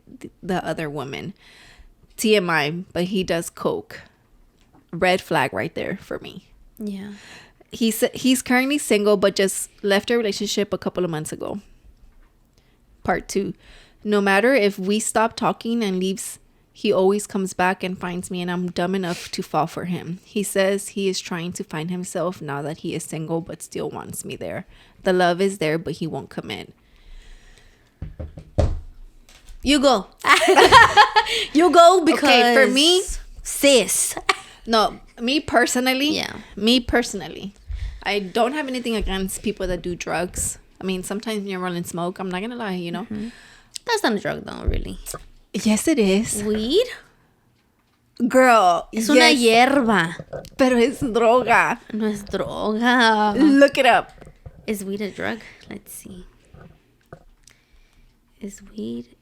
A: the other woman. TMI, but he does coke. Red flag right there for me. Yeah. He's currently single, but just left a relationship a couple of months ago. Part 2. No matter if we stop talking and leaves, he always comes back and finds me, and I'm dumb enough to fall for him. He says he is trying to find himself now that he is single, but still wants me there. The love is there, but he won't commit.
B: You go. You go because...
A: Okay, for me...
B: Sis.
A: No, me personally... Yeah. Me personally. I don't have anything against people that do drugs. I mean, sometimes you're rolling smoke. I'm not going to lie, you know?
B: That's not a drug, though, really.
A: Yes, it is.
B: Weed?
A: Girl,
B: es una hierba.
A: Pero es droga.
B: No es droga.
A: Look it up.
B: Is weed a drug? Let's see. Is weed?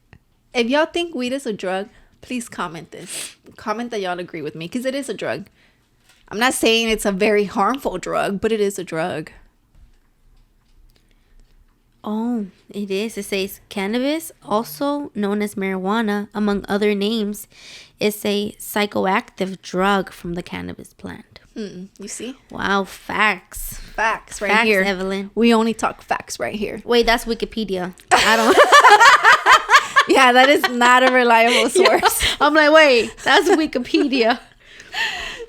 A: If y'all think weed is a drug, please comment this. Comment that y'all agree with me, because it is a drug. I'm not saying it's a very harmful drug, but it is a drug.
B: Oh, it is. It says cannabis, also known as marijuana, among other names, is a psychoactive drug from the cannabis plant.
A: You see?
B: Wow, facts.
A: Facts right
B: Facts,
A: here.
B: Evelyn.
A: We only talk facts right here.
B: Wait, that's Wikipedia. I don't...
A: Yeah, that is not a reliable source.
B: Yeah. I'm like, wait, that's Wikipedia.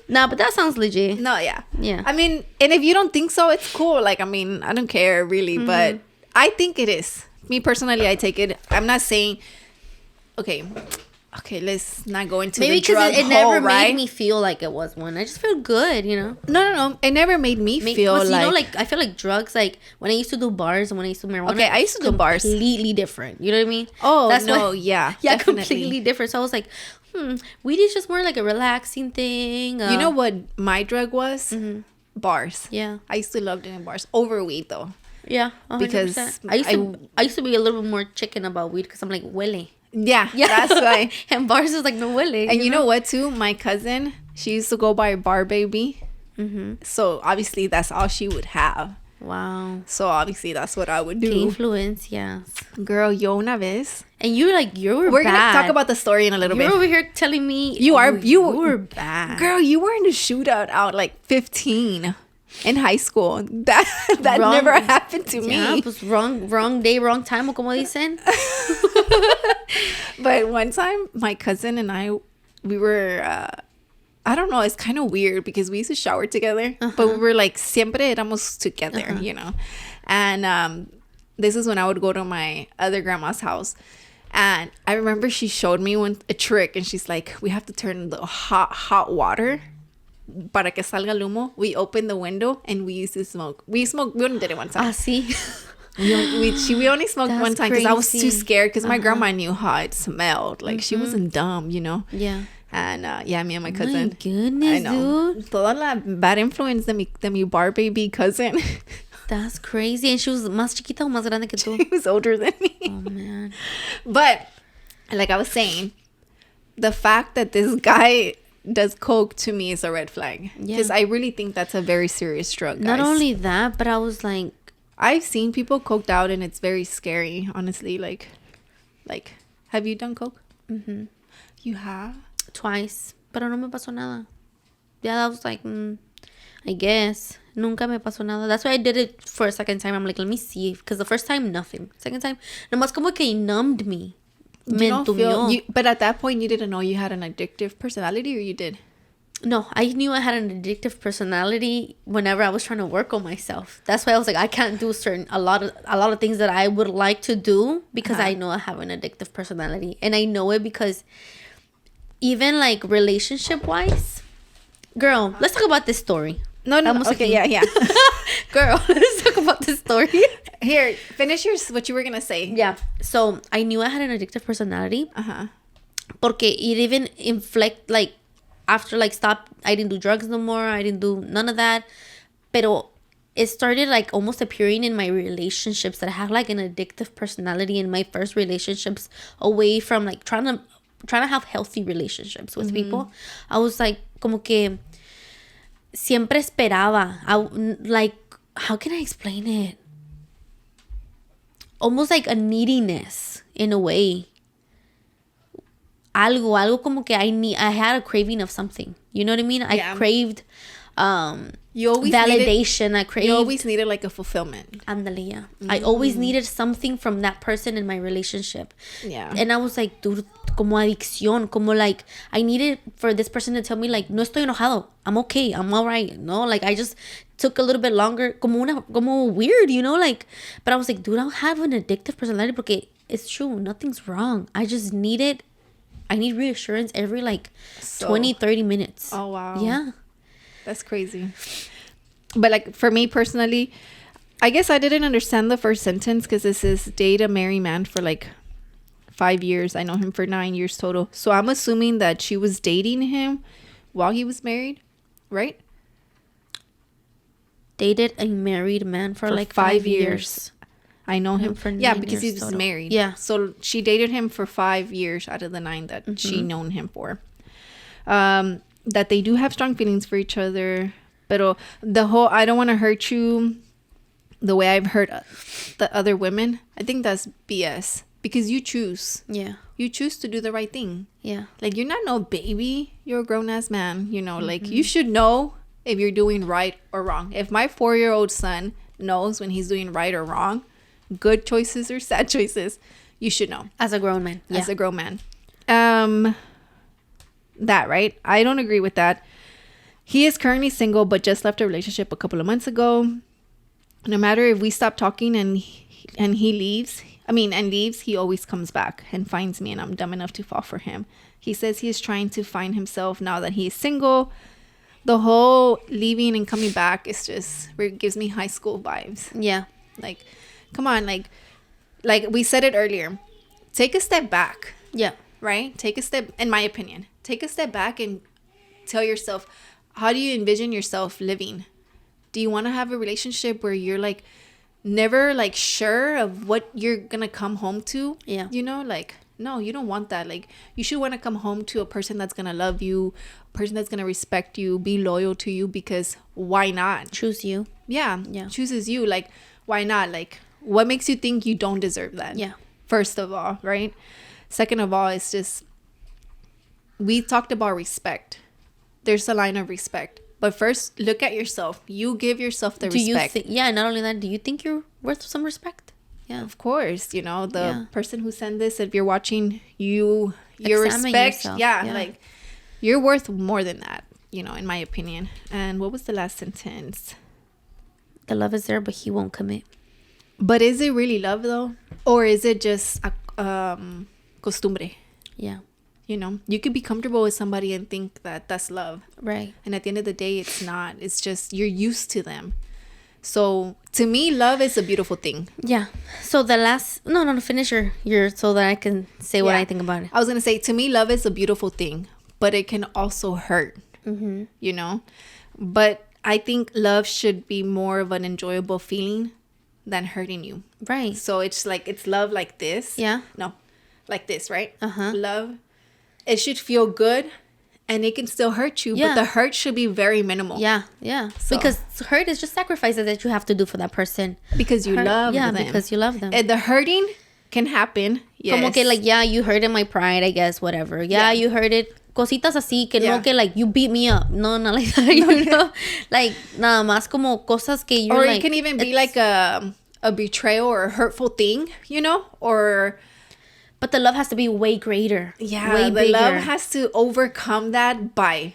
B: Nah, but that sounds legit.
A: No, yeah.
B: Yeah.
A: I mean, and if you don't think so, it's cool. Like, I mean, I don't care really, but I think it is. Me personally, I take it. I'm not saying, okay, let's not go into
B: maybe
A: the drug
B: because it
A: hole,
B: never
A: right?
B: made me feel like it was one. I just feel good, you know.
A: No. It never made me feel like.
B: You know, like I feel like drugs. Like when I used to do bars and when I used to do marijuana.
A: Okay, I used to do bars.
B: Completely different. You know what I mean?
A: Oh,
B: that's
A: no,
B: what,
A: yeah,
B: yeah,
A: definitely.
B: completely different. So I was like, weed is just more like a relaxing thing.
A: You know what my drug was? Bars.
B: Yeah.
A: I used to love doing bars over weed though.
B: Yeah, 100%.
A: Because
B: I used to be a little bit more chicken about weed because I'm like huele.
A: Yeah, that's why.
B: And bars is like no huele.
A: And you know what too? My cousin, she used to go by Bar Baby. So obviously that's all she would have.
B: Wow.
A: So obviously that's what I would do.
B: Influence, yes.
A: Girl, yo una vez.
B: And you were
A: We're
B: bad.
A: gonna talk about the story in a little bit.
B: You're over here telling me
A: You
B: were bad.
A: Girl, you were in a shootout out like 15 in high school. That
B: Wrong-
A: never happened to
B: Yeah,
A: me.
B: pues wrong day, wrong time, o como dicen.
A: But one time, my cousin and I, we were, I don't know, it's kind of weird because we used to shower together, but we were like, siempre éramos together, you know? And this is when I would go to my other grandma's house. And I remember she showed me a trick, and she's like, we have to turn the hot water para que salga el humo. We opened the window and we used to smoke. We only did it one time.
B: Ah, sí.
A: We only smoked
B: That's
A: one time because I was
B: crazy.
A: too scared because my grandma knew how it smelled. Like, she wasn't dumb, you know?
B: Yeah.
A: And yeah, me and my cousin.
B: My goodness,
A: I know.
B: dude.
A: Toda la bad influence de mi bar baby cousin.
B: That's crazy. And she was más chiquita o más grande que tú?
A: He was older than me.
B: Oh, man.
A: But, like I was saying, the fact that this guy does coke to me is a red flag. Because I really think that's a very serious drug, guys.
B: Not only that, but I was like...
A: I've seen people coked out and it's very scary, honestly. Like, have you done coke?
B: Mm-hmm.
A: You have?
B: Twice. Pero no me pasó nada. Yeah, I was like, I guess. Nunca me pasó nada. That's why I did it for a second time. I'm like, let me see. Because the first time, nothing. Second time, nomás como que numbed me.
A: But at that point, you didn't know you had an addictive personality, or you did?
B: No, I knew I had an addictive personality whenever I was trying to work on myself. That's why I was like, I can't do a lot of things that I would like to do because I know I have an addictive personality. And I know it because even like relationship wise, girl, let's talk about this story.
A: No, okay, yeah.
B: Girl, let's talk about this story.
A: Here, finish what you were gonna say.
B: Yeah. So I knew I had an addictive personality. Porque it even inflict like after like stop, I didn't do drugs no more. I didn't do none of that. Pero it started like almost appearing in my relationships that I have like an addictive personality in my first relationships away from like trying to have healthy relationships with people. I was like como que siempre esperaba. Like, how can I explain it? Almost like a neediness in a way. Algo como que I had a craving of something. You know what I mean? I craved
A: You always
B: validation.
A: You always needed like a fulfillment.
B: Andale, yeah. I always needed something from that person in my relationship.
A: Yeah.
B: And I was like, dude, como adicción, como like, I needed for this person to tell me like, no estoy enojado. I'm okay. I'm all right. No, like I just took a little bit longer. Como weird, you know, like, but I was like, dude, I don't have an addictive personality porque it's true. Nothing's wrong. I just I need reassurance every like 20, 30 minutes.
A: Oh, wow.
B: Yeah.
A: That's crazy. But like for me personally, I guess I didn't understand the first sentence because this is date a married man for like 5 years. I know him for 9 years total. So I'm assuming that she was dating him while he was married, right?
B: Dated a married man for like 5 years.
A: I know him
B: for 9
A: because
B: years
A: he's
B: total.
A: married.
B: Yeah.
A: So she dated him for 5 years out of the 9 that she known him for. That they do have strong feelings for each other. But the whole, I don't want to hurt you the way I've hurt the other women, I think that's BS. Because you choose.
B: Yeah.
A: You choose to do the right thing.
B: Yeah.
A: Like, you're not no baby. You're a grown-ass man. You know, like, you should know if you're doing right or wrong. If my 4-year-old son knows when he's doing right or wrong, good choices or sad choices, you should know.
B: As a grown man.
A: As a grown man. That, right? I don't agree with that. He is currently single, but just left a relationship a couple of months ago. No matter if we stop talking and he leaves, he always comes back and finds me, and I'm dumb enough to fall for him. He says he is trying to find himself now that he is single. The whole leaving and coming back is just, it gives me high school vibes.
B: Yeah.
A: Like, come on, like we said it earlier. Take a step back.
B: Yeah.
A: Right? Take a step, in my opinion. Take a step back and tell yourself, how do you envision yourself living? Do you want to have a relationship where you're like never like sure of what you're gonna come home to?
B: Yeah.
A: You know, like, no, you don't want that. Like, you should want to come home to a person that's gonna love you, a person that's gonna respect you, be loyal to you, because why not?
B: Choose you.
A: Yeah.
B: Yeah.
A: Chooses you. Like, why not? Like, what makes you think you don't deserve that?
B: Yeah.
A: First of all, right? Second of all, it's just, we talked about respect. There's a line of respect. But first, look at yourself. You give yourself the respect.
B: Not only that, do you think you're worth some respect? Yeah.
A: Of course, you know, the person who sent this, if you're watching, your respect.
B: Yourself.
A: Yeah, like, you're worth more than that, you know, in my opinion. And what was the last sentence?
B: The love is there, but he won't commit.
A: But is it really love, though? Or is it just costumbre?
B: Yeah.
A: You know, you could be comfortable with somebody and think that that's love.
B: Right.
A: And at the end of the day, it's not. It's just you're used to them. So to me, love is a beautiful thing.
B: Yeah. So the last... No, finish your so that I can say what I think about it.
A: I was going to say, to me, love is a beautiful thing. But it can also hurt.
B: Mm-hmm.
A: You know? But I think love should be more of an enjoyable feeling than hurting you.
B: Right.
A: So it's like, it's love like this.
B: Yeah.
A: No. Like this, right?
B: Uh-huh.
A: Love. It should feel good, and it can still hurt you, but the hurt should be very minimal.
B: Yeah. So. Because hurt is just sacrifices that you have to do for that person.
A: Because you love them.
B: Yeah, because you love them.
A: And the hurting can happen. Yes.
B: Como que like, you hurted my pride, I guess, whatever. Yeah, you hurted cositas así, que no que like, you beat me up. No, not like that, you know? Like, nada más como cosas que you're
A: or
B: like...
A: it can even be like a betrayal or a hurtful thing, you know? Or...
B: But the love has to be way greater.
A: Yeah,
B: way
A: the
B: bigger.
A: love has to overcome that by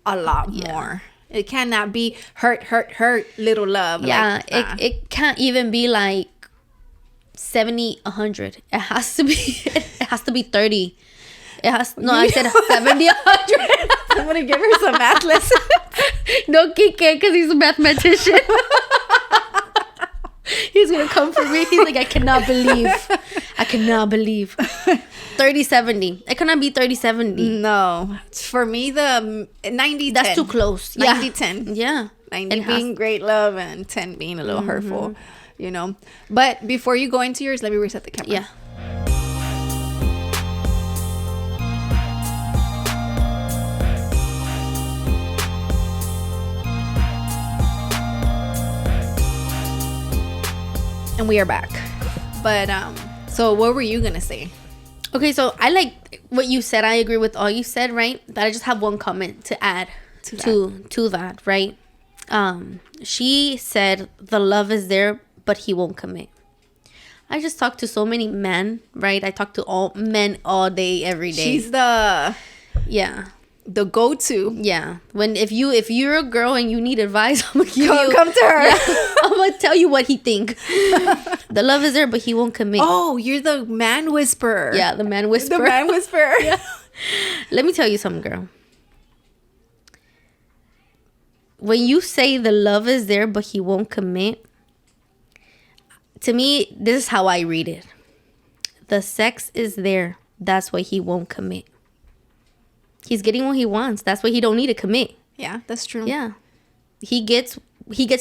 A: a lot more. It cannot be hurt, little love.
B: Yeah,
A: like,
B: it can't even be like 70, 100. It has to be 30. I said 70, 100.
A: I'm going to give her some math lessons.
B: No, Kike, because he's a mathematician. He's going to come for me. He's like, I cannot believe. 30-70. It cannot be 30-70.
A: No. For me, the 90-10.
B: That's too close.
A: 90-10.
B: Yeah.
A: 90 being great love and 10 being a little hurtful, you know. But before you go into yours, let me reset the camera.
B: Yeah.
A: And we are back. But so what were you gonna say?
B: Okay, so I like what you said. I agree with all you said, right? But I just have one comment to add to that, right? She said the love is there, but he won't commit. I just talked to so many men, right? I talk to all men all day, every day.
A: She's the go-to.
B: Yeah. If you're a girl and you need advice, I'm gonna
A: come to her.
B: Yeah, I'm gonna tell you what he think. The love is there, but he won't commit.
A: Oh, you're the man whisperer.
B: Yeah, the man whisperer.
A: The man whisperer.
B: Yeah. Let me tell you something, girl. When you say the love is there, but he won't commit, to me, this is how I read it. The sex is there. That's why he won't commit. He's getting what he wants. That's why he don't need to commit.
A: Yeah, that's true.
B: Yeah. He gets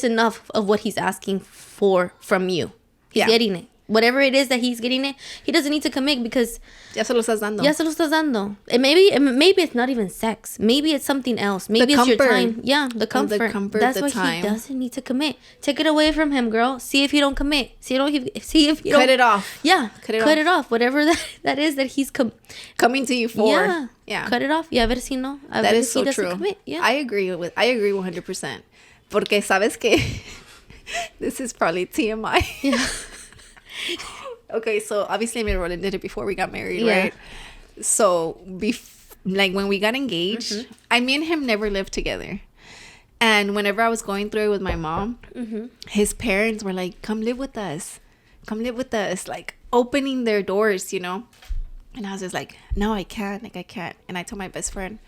B: enough of what he's asking for from you. He's getting it. whatever it is that he's getting it, he doesn't need to commit because
A: ya se lo estás dando.
B: Ya se lo estás dando. And maybe it's not even sex. Maybe it's something else. Maybe it's your time. Yeah, the comfort. That's why he doesn't need to commit. Take it away from him, girl. See if you don't commit. See if you don't.
A: Cut it off.
B: Yeah, cut it off. Whatever that is that he's
A: coming to you for.
B: Yeah. Cut it off. Yeah, a ver si no.
A: That is so true.
B: Commit. Yeah.
A: I agree 100%. Porque sabes que this is probably TMI.
B: Yeah.
A: Okay, so obviously me and Roland did it before we got married, right? So like when we got engaged, me and him never lived together. And whenever I was going through it with my mom, his parents were like, come live with us, like opening their doors, you know. And I was just like, no, I can't. And I told my best friend,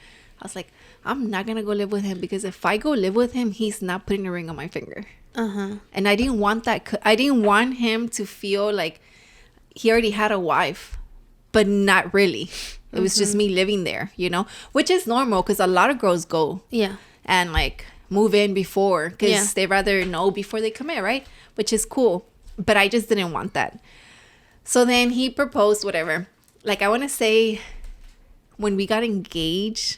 A: I was like, I'm not gonna go live with him, because if I go live with him, he's not putting a ring on my finger. And I didn't want that. I didn't want him to feel like he already had a wife, but not really. It was just me living there, you know, which is normal because a lot of girls go and like move in before, because they rather know before they commit, right? Which is cool. But I just didn't want that. So then he proposed, whatever. Like, I want to say when we got engaged,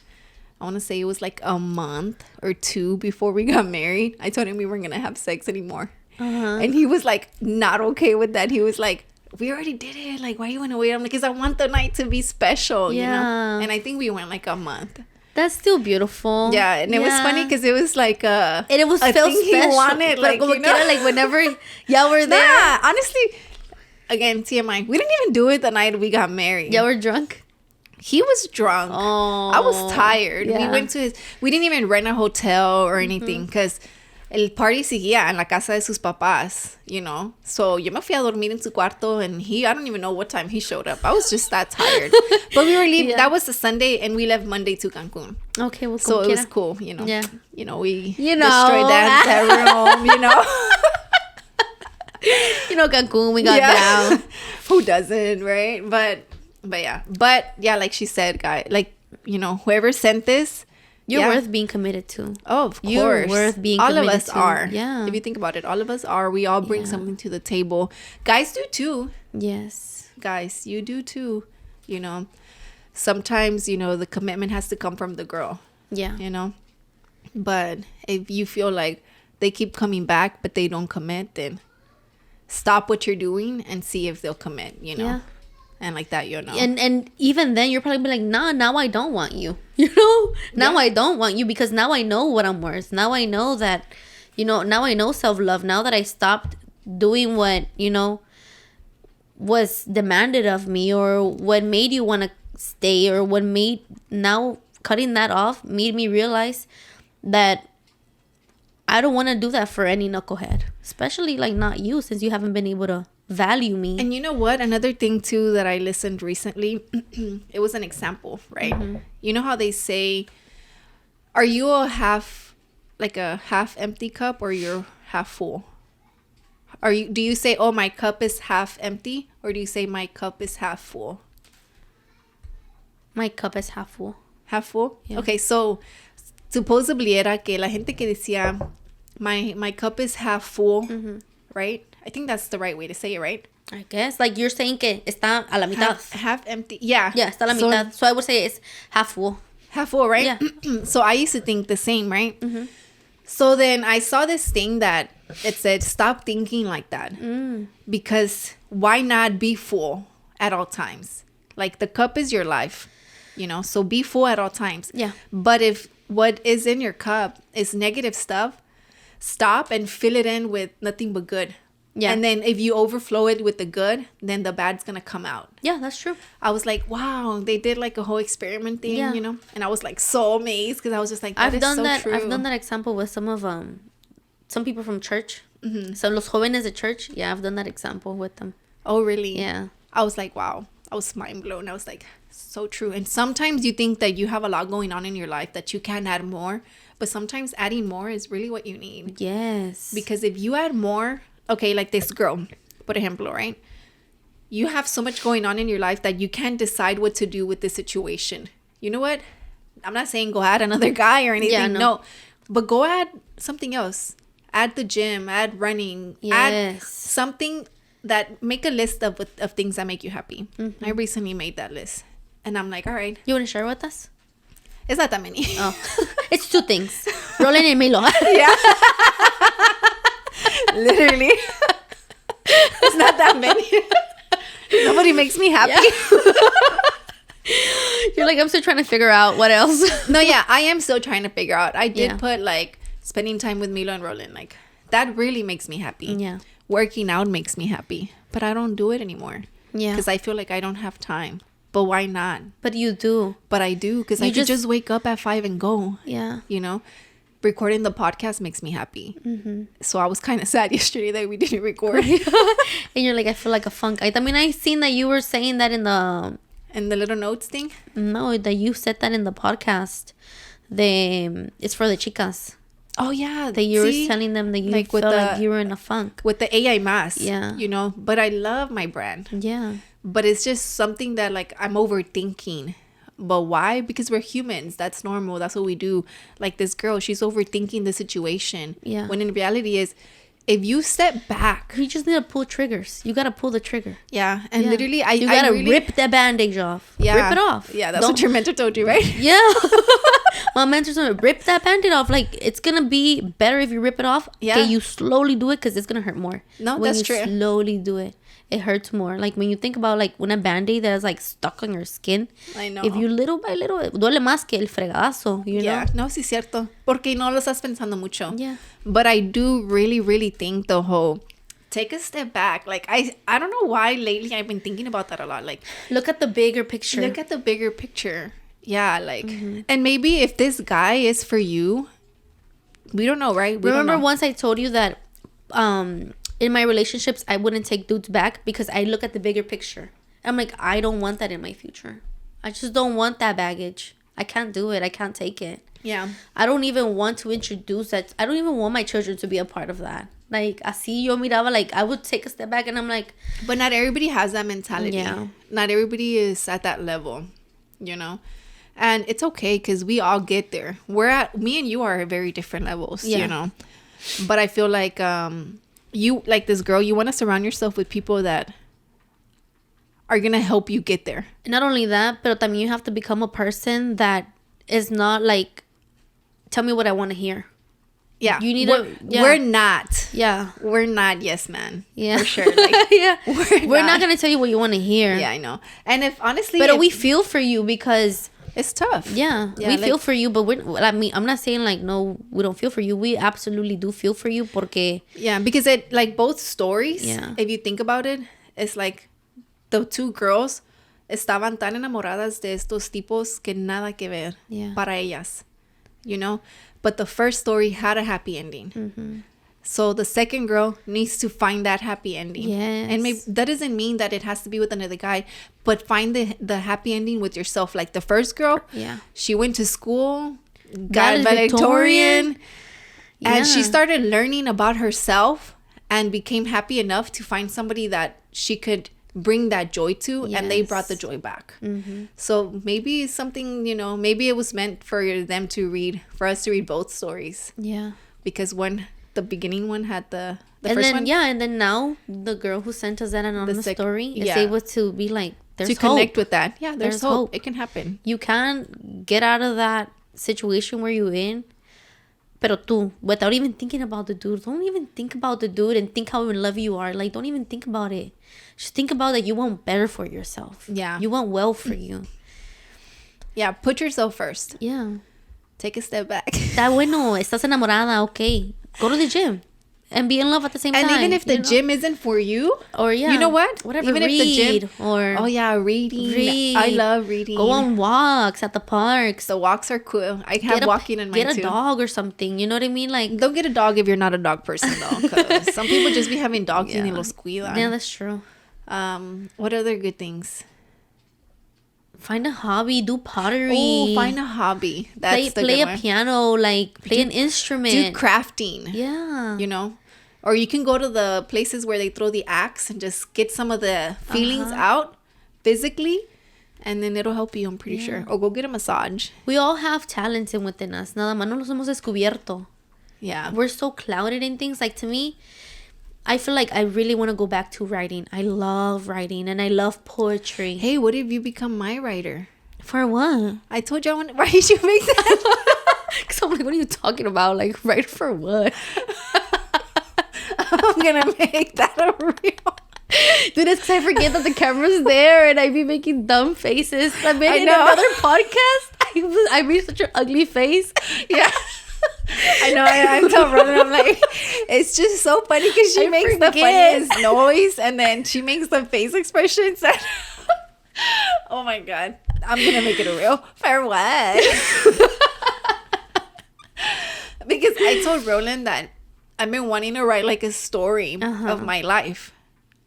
A: I want to say it was like a month or two before we got married. I told him we weren't going to have sex anymore. And he was like not okay with that. He was like, we already did it. Like, why you want to wait? I'm like, because I want the night to be special, you know? And I think we went like a month.
B: That's still beautiful.
A: Yeah, and it was funny because it was like
B: and it was a thing
A: he wanted, like, you know?
B: Like whenever y'all were there.
A: Nah, honestly, again, TMI, we didn't even do it the night we got married.
B: Y'all were drunk?
A: He was drunk.
B: Oh,
A: I was tired.
B: Yeah.
A: We didn't even rent a hotel or anything because el party seguía en la casa de sus papás, you know. So yo me fui a dormir en su cuarto, and I don't even know what time he showed up. I was just that tired. But we were leaving. Yeah. That was the Sunday, and we left Monday to Cancun.
B: Okay, well,
A: so it was cool, you know.
B: Yeah.
A: You know, we destroyed that room, you know.
B: You know, Cancun, we got down.
A: Who doesn't, right? But yeah, like she said, guy, like, you know, whoever sent this,
B: you're worth being committed to.
A: Oh, of course.
B: You're worth being committed to.
A: All of us are.
B: Yeah.
A: If you think about it, all of us are. We all bring something to the table. Guys do too.
B: Yes.
A: Guys, you do too. You know, sometimes, you know, the commitment has to come from the girl.
B: Yeah.
A: You know, but if you feel like they keep coming back, but they don't commit, then stop what you're doing and see if they'll commit, you know. Yeah. And like that, you know.
B: And even then, you're probably be like, nah, now I don't want you. You know? Now I don't want you, because now I know what I'm worth. Now I know that, you know, now I know self-love. Now that I stopped doing what, you know, was demanded of me, or what made you want to stay, or what made, now cutting that off made me realize that I don't want to do that for any knucklehead. Especially like not you, since you haven't been able to value me.
A: And you know what, another thing too that I listened recently, it was an example, right? You know how they say, are you a half empty cup, or you're half full? Do you say, oh, my cup is half empty, or do you say my cup is half full?
B: My cup is half full.
A: Half full?
B: Yeah.
A: Okay, so supposedly era que la gente que decía my cup is half full, right? I think that's the right way to say it, right?
B: I guess. Like, you're saying que está a la mitad.
A: Half empty. Yeah.
B: Yeah, está a la mitad. So I would say it's half full.
A: Half full, right?
B: Yeah.
A: So I used to think the same, right? So then I saw this thing that it said, stop thinking like that. Because why not be full at all times? Like, the cup is your life, you know? So be full at all times.
B: Yeah.
A: But if what is in your cup is negative stuff, stop and fill it in with nothing but good. Yeah. And then if you overflow it with the good, then the bad's going to come out.
B: Yeah, that's true.
A: I was like, wow, they did like a whole experiment thing, you know? And I was like so amazed, because I was just like,
B: I've done that example with some of some people from church. So los jóvenes de church. Yeah, I've done that example with them.
A: Oh, really?
B: Yeah.
A: I was like, wow. I was mind blown. I was like, so true. And sometimes you think that you have a lot going on in your life that you can add more. But sometimes adding more is really what you need.
B: Yes.
A: Because if you add more... Okay, like this girl, por ejemplo, right? You have so much going on in your life that you can't decide what to do with the situation. You know what? I'm not saying go add another guy or anything. Yeah, no. But go add something else. Add the gym, add running, add something that make a list of things that make you happy. I recently made that list. And I'm like, all right.
B: You want to share with us?
A: It's not that many.
B: Oh. It's 2 things. Rolling and Milo.
A: Yeah. Literally. It's not that many. Nobody makes me happy.
B: Yeah. You're like, I'm still trying to figure out what else.
A: No, yeah, I am still trying to figure out. I did put like spending time with Milo and Roland. Like that really makes me happy.
B: Yeah.
A: Working out makes me happy. But I don't do it anymore. Yeah. Because I feel like I don't have time. But why not?
B: But you do.
A: But I do. Because I could just wake up at 5 and go.
B: Yeah.
A: You know? Recording the podcast makes me happy. So I was kind of sad yesterday that we didn't record.
B: And you're like, I feel like a funk. I mean, I seen that you were saying that in the
A: little notes thing.
B: No, that you said that in the podcast. It's for the chicas.
A: Oh yeah,
B: that you were telling them that you like felt like you were in a funk
A: with the AI mask.
B: Yeah,
A: you know. But I love my brand.
B: Yeah.
A: But it's just something that like I'm overthinking. But why? Because we're humans. That's normal. That's what we do. Like this girl, she's overthinking the situation.
B: Yeah.
A: When in reality is, if you step back,
B: you just need to pull triggers. You gotta pull the trigger.
A: Yeah. And literally,
B: you gotta rip the bandage off. Yeah. Rip it off.
A: Yeah, that's what your mentor told you, right?
B: Yeah. My mentor told me, rip that bandage off. Like, it's gonna be better if you rip it off. Yeah. Okay, you slowly do it because it's gonna hurt more.
A: No, that's true.
B: When you slowly do it, it hurts more. Like, when you think about, like, when a band-aid that is, like, stuck on your skin.
A: I know.
B: If you little by little, duele más que el fregadazo, you know?
A: No, sí, cierto. Porque no lo estás pensando mucho.
B: Yeah.
A: But I do really, really think the whole... Take a step back. Like, I don't know why lately I've been thinking about that a lot. Like...
B: Look at the bigger picture.
A: Look at the bigger picture. Yeah, like... And maybe if this guy is for you... We don't know, right?
B: Remember once I told you that... in my relationships, I wouldn't take dudes back because I look at the bigger picture. I'm like, I don't want that in my future. I just don't want that baggage. I can't do it. I can't take it.
A: Yeah.
B: I don't even want to introduce that. I don't even want my children to be a part of that. Like, así yo miraba, like, I would take a step back and I'm like...
A: But not everybody has that mentality.
B: Yeah.
A: Not everybody is at that level, you know? And it's okay because we all get there. Me and you are at very different levels, you know? But I feel like... you like this girl, you want to surround yourself with people that are gonna help you get there.
B: Not only that, but también you have to become a person that is not like, tell me what I want to hear.
A: Yeah,
B: you need
A: we're not.
B: Yeah,
A: we're not. Yes, man.
B: Yeah,
A: for sure. Like,
B: yeah, we're not gonna tell you what you want to hear.
A: Yeah, I know. And if honestly,
B: but we feel for you because.
A: It's tough.
B: Yeah, we feel for you, but I'm not saying like, no, we don't feel for you. We absolutely do feel for you porque...
A: Yeah, because it, like, both stories, if you think about it, it's like the two girls estaban tan enamoradas de estos tipos que nada que ver para ellas, you know? But the first story had a happy ending. Mm-hmm. So the second girl needs to find that happy ending.
B: Yes.
A: And maybe that doesn't mean that it has to be with another guy, but find the happy ending with yourself. Like the first girl, she went to school, got valedictorian, and she started learning about herself and became happy enough to find somebody that she could bring that joy to, and they brought the joy back. Mm-hmm. So maybe it's something, you know, maybe it was meant for them to read, for us to read both stories.
B: Yeah.
A: Because the beginning one had the
B: and
A: first
B: then,
A: one.
B: Yeah, and then now the girl who sent us that anonymous story is able to be like, there's hope.
A: To connect with that. Yeah, there's hope. It can happen.
B: You can get out of that situation where you're in. Pero tú, without even thinking about the dude, don't even think about the dude and think how in love you are. Like, don't even think about it. Just think about that you want better for yourself.
A: Yeah.
B: You want well for you.
A: Yeah, put yourself first.
B: Yeah.
A: Take a step back.
B: Está bueno, estás enamorada, okay. Go to the gym and be in love at the same time.
A: And even if the gym isn't for you,
B: or
A: you know what?
B: Whatever,
A: even
B: read,
A: if the gym,
B: or
A: reading. I love reading.
B: Go on walks at the parks.
A: The walks are cool. I have walking in mine too.
B: Get a dog or something. You know what I mean? Like,
A: don't get a dog if you're not a dog person though, because some people just be having dogs and they los cuidan.
B: Yeah, that's true.
A: What other good things?
B: Find a hobby, do pottery.
A: Oh, find a hobby. That's
B: play a piano, like play an instrument.
A: Do crafting.
B: Yeah.
A: You know? Or you can go to the places where they throw the axe and just get some of the feelings out physically, and then it'll help you, I'm pretty sure. Or go get a massage.
B: We all have talents within us. Nada más no los hemos descubierto.
A: Yeah.
B: We're so clouded in things. Like, to me, I feel like I really want to go back to writing. I love writing and I love poetry.
A: Hey, what if you become my writer?
B: For what?
A: I told you why did you make that?
B: Because I'm like, what are you talking about? Like, write for what?
A: I'm gonna make that a real.
B: Dude, it's because I forget that the camera's there and I be making dumb faces. I made in another podcast. I made such an ugly face.
A: Yeah. I know. I'm so running. I'm like, it's just so funny because she makes the funniest noise and then she makes the face expressions. Oh my God. I'm going to make it a reel. For what? Because I told Roland that I've been wanting to write like a story of my life,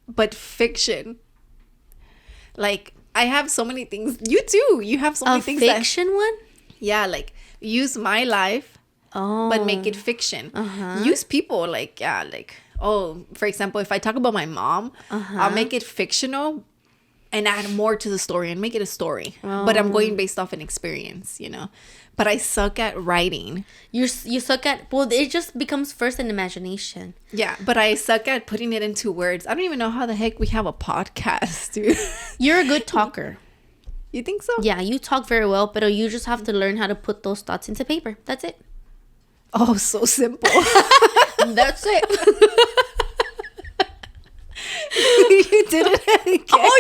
A: but fiction. Like, I have so many things. You too. You have so many things.
B: A fiction one?
A: Yeah, like use my life.
B: Oh.
A: But make it fiction. Use people for example, if I talk about my mom, I'll make it fictional and add more to the story and make it a story. But I'm going based off an experience, But I suck at writing.
B: You suck at... Well, it just becomes first an imagination.
A: Yeah, but I suck at putting it into words. I don't even know how the heck we have a podcast, dude.
B: You're a good talker.
A: You think so?
B: Yeah, you talk very well, but you just have to learn how to put those thoughts into paper. That's it.
A: Oh, so simple.
B: That's it.
A: You did it again.
B: Oh,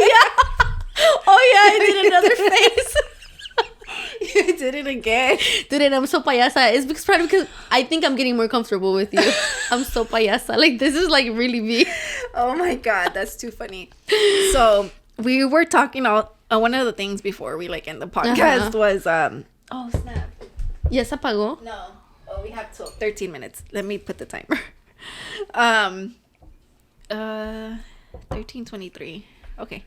B: yeah, I did another face.
A: You did it again.
B: Dude, and I'm so payasa. It's probably because I think I'm getting more comfortable with you. I'm so payasa. Like, this is, like, really me.
A: Oh, my God. That's too funny. So, we were talking one of the things before we, end the podcast was, oh, snap.
B: ¿Ya se apagó?
A: No. Oh, we have 13 minutes. Let me put the timer. 13:23. Okay.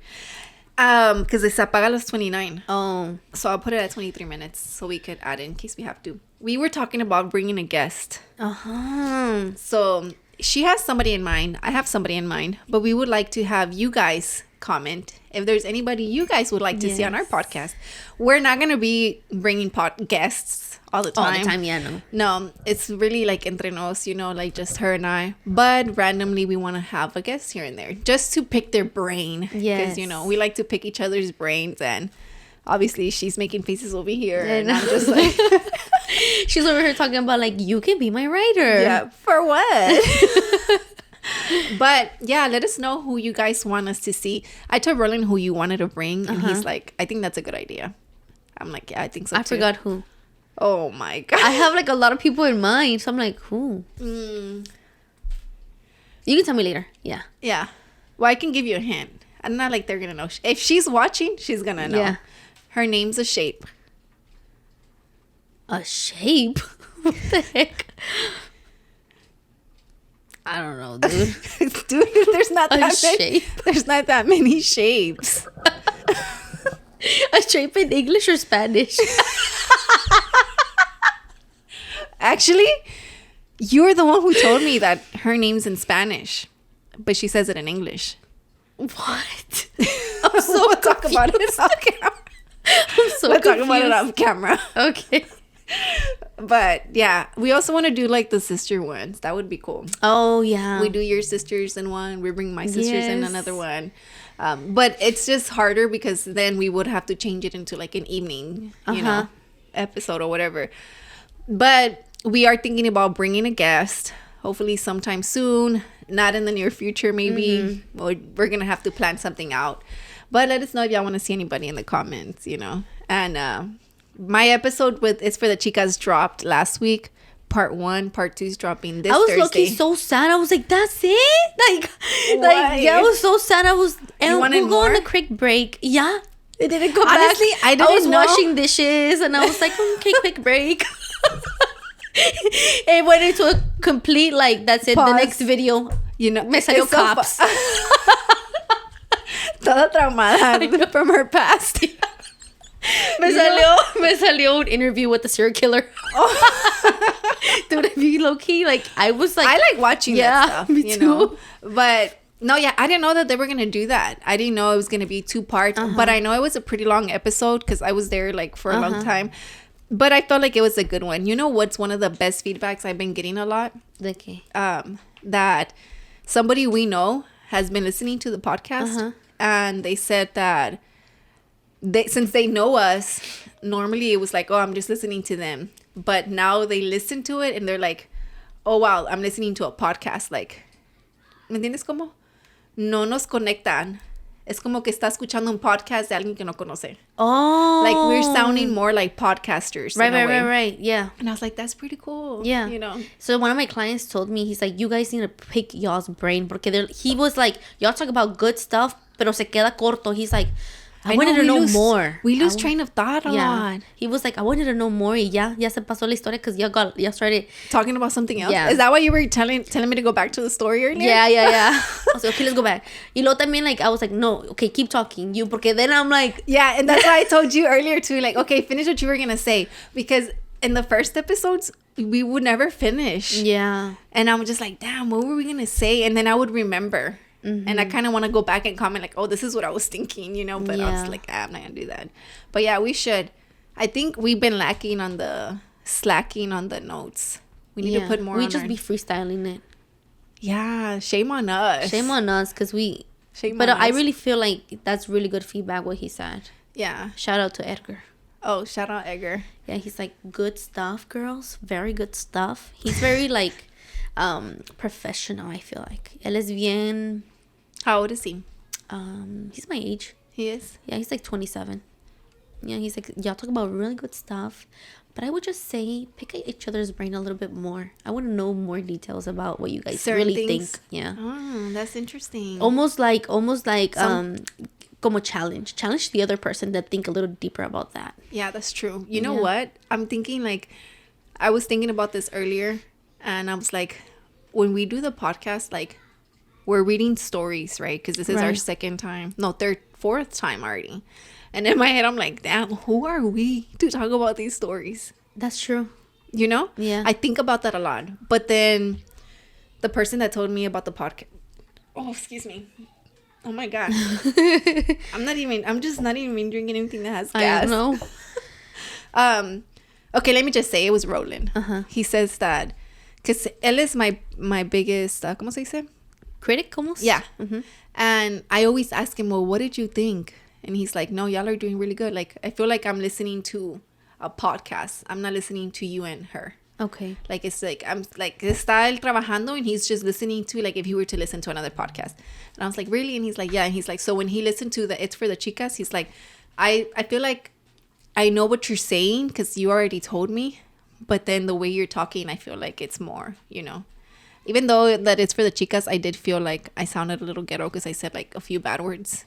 A: Because se apaga a las 29.
B: Oh.
A: So I'll put it at 23 minutes so we could add in case we have to. We were talking about bringing a guest. So she has somebody in mind. I have somebody in mind. But we would like to have you guys comment if there's anybody you guys would like to see on our podcast. We're not going to be bringing guests all the time.
B: Yeah,
A: no, it's really like Entre Nos, like just her and I. But randomly, we want to have a guest here and there just to pick their brain.
B: Yes.
A: Because, we like to pick each other's brains. And obviously, she's making faces over here. And I'm just like...
B: She's over here talking about, you can be my writer.
A: Yeah, for what? But, yeah, let us know who you guys want us to see. I told Roland who you wanted to bring. And he's like, I think that's a good idea. I'm like, yeah, I think so, too.
B: I forgot who.
A: Oh my God.
B: I have a lot of people in mind. So I'm like, who? You can tell me later. Yeah.
A: Yeah. Well, I can give you a hint. I'm not like they're going to know. If she's watching, she's going to know. Yeah. Her name's a shape.
B: A shape? What the heck? I don't know, dude.
A: Dude, there's not that many. There's not that many shapes.
B: A shape in English or Spanish?
A: Actually, you're the one who told me that her name's in Spanish, but she says it in English.
B: What?
A: I'm so we'll talk about it off camera.
B: I'm so
A: we'll talk about it off camera.
B: Okay.
A: But yeah, we also want to do the sister ones. That would be cool.
B: Oh yeah.
A: We do your sisters in one. We bring my sisters in another one. But it's just harder because then we would have to change it into an evening, episode or whatever. But we are thinking about bringing a guest, hopefully sometime soon, not in the near future, maybe. We're going to have to plan something out. But let us know if y'all want to see anybody in the comments, And my episode it's for the chicas dropped last week. Part 1, part 2 is dropping this Thursday.
B: I was looking so sad. I was like, that's it? I was so sad. I was... And we'll go on a quick break. Yeah. It didn't come
A: Honestly,
B: back.
A: I didn't know.
B: Washing dishes and I was like, okay, quick break. It went into a complete, that's it. Pause. The next video, me salió cops.
A: Toda traumada from her past.
B: Me salió an interview with the serial killer. Dude, if you low key, I was like...
A: I like watching that stuff,
B: me too.
A: But... No, yeah, I didn't know that they were going to do that. I didn't know it was going to be 2 parts. But I know it was a pretty long episode because I was there for a long time. But I felt like it was a good one. You know what's one of the best feedbacks I've been getting a lot?
B: Okay.
A: That somebody we know has been listening to the podcast, and they said that since they know us, normally it was like, oh, I'm just listening to them, but now they listen to it and they're like, oh wow, I'm listening to a podcast. Like, ¿me entiendes cómo? No nos conectan. Es como que está escuchando un podcast de alguien que no conoce.
B: Oh.
A: Like, we're sounding more like podcasters.
B: Right. Yeah.
A: And I was like, that's pretty cool.
B: Yeah.
A: You know?
B: So one of my clients told me, he's like, you guys need to pick y'all's brain. Porque he was like, y'all talk about good stuff, pero se queda corto. He's like, I wanted to know more.
A: We lose train of thought a lot.
B: He was like, I wanted to know more. Y ya se pasó la historia because y'all started
A: talking about something else.
B: Yeah.
A: Is that why you were telling me to go back to the story earlier?
B: Yeah. I was like, okay, let's go back. Y luego también, like, I was like, no, okay, keep talking. Porque then I'm like...
A: Yeah, and that's why I told you earlier too, like, okay, finish what you were going to say. Because in the first episodes, we would never finish.
B: Yeah.
A: And I'm just like, damn, what were we going to say? And then I would remember. And I kind of want to go back and comment like, oh, this is what I was thinking, you know, but I was like, I'm not gonna do that. But yeah, we should. I think we've been slacking on the notes. We need to put more.
B: We just be freestyling it.
A: Yeah, shame on us
B: because I really feel like that's really good feedback what he said.
A: Yeah,
B: shout out to Edgar.
A: Oh, shout out Edgar.
B: Yeah, he's like, good stuff, girls, very good stuff. He's very like professional. I feel like él es bien.
A: How old is he?
B: He's my age.
A: He is?
B: Yeah, he's like 27. Yeah, he's like, y'all talk about really good stuff. But I would just say, pick each other's brain a little bit more. I want to know more details about what you guys really think. Yeah.
A: Oh, that's interesting.
B: Almost like como challenge the other person to think a little deeper about that.
A: Yeah, that's true. You know what? I'm thinking like, I was thinking about this earlier, and I was like, when we do the podcast, like, we're reading stories, right? Because this is our fourth time already. And in my head, I'm like, damn, who are we to talk about these stories?
B: That's true.
A: You know?
B: Yeah.
A: I think about that a lot. But then the person that told me about the podcast... Oh, excuse me. Oh, my God. I'm just not even drinking anything that has gas.
B: I don't
A: know. Okay, let me just say it was Roland. He says that... Because él is my biggest... ¿Cómo se dice?
B: Critic, almost?
A: Yeah. And I always ask him, well, what did you think? And he's like, no, y'all are doing really good. Like, I feel like I'm listening to a podcast. I'm not listening to you and her.
B: Okay.
A: Like, it's like, I'm like, está él trabajando and he's just listening to, like, if he were to listen to another podcast. And I was like, really? And he's like, yeah. And he's like, so when he listened to the It's for the Chicas, he's like, I feel like I know what you're saying because you already told me. But then the way you're talking, I feel like it's more, you know. Even though that It's for the Chicas, I did feel like I sounded a little ghetto because I said like a few bad words.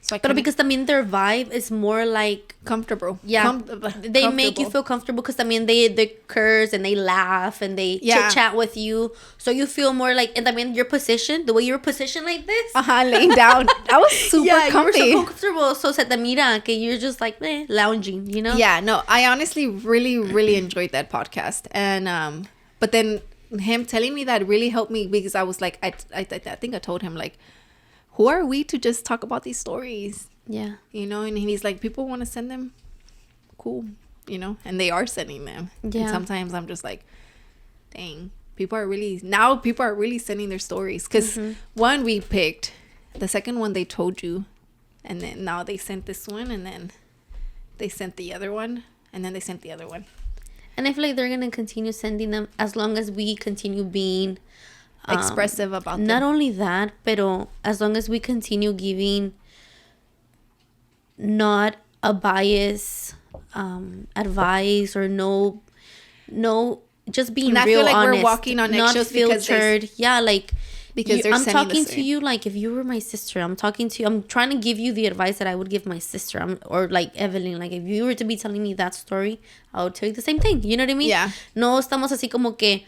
A: So
B: but because también their vibe is more like
A: comfortable.
B: Yeah, they make you feel comfortable because también they curse and they laugh and they chit chat with you, so you feel more like. And también your position, the way you were positioned like this,
A: laying down. I was super comfy.
B: You were so comfortable. So se te mira que you're just like lounging, you know.
A: Yeah, no, I honestly really enjoyed that podcast, and but then him telling me that really helped me because I was like, I think I told him like, who are we to just talk about these stories?
B: Yeah. You
A: know, and he's like, people want to send them. Cool. You know, and they are sending them. Yeah. And sometimes I'm just like, dang, people are really sending their stories. Because one we picked, the second one they told you, and then now they sent this one, and then they sent the other one, and then they sent the other one.
B: And I feel like they're going to continue sending them as long as we continue being...
A: expressive about them.
B: Not only that, but as long as we continue giving not a bias advice or no just being
A: not
B: real
A: feel like
B: honest,
A: we're walking on eggshells,
B: not filtered. Because I'm talking
A: to
B: you like if you were my sister. I'm talking to you. I'm trying to give you the advice that I would give my sister. Or like Evelyn. Like if you were to be telling me that story, I would tell you the same thing. You know what I mean?
A: Yeah.
B: No estamos así como que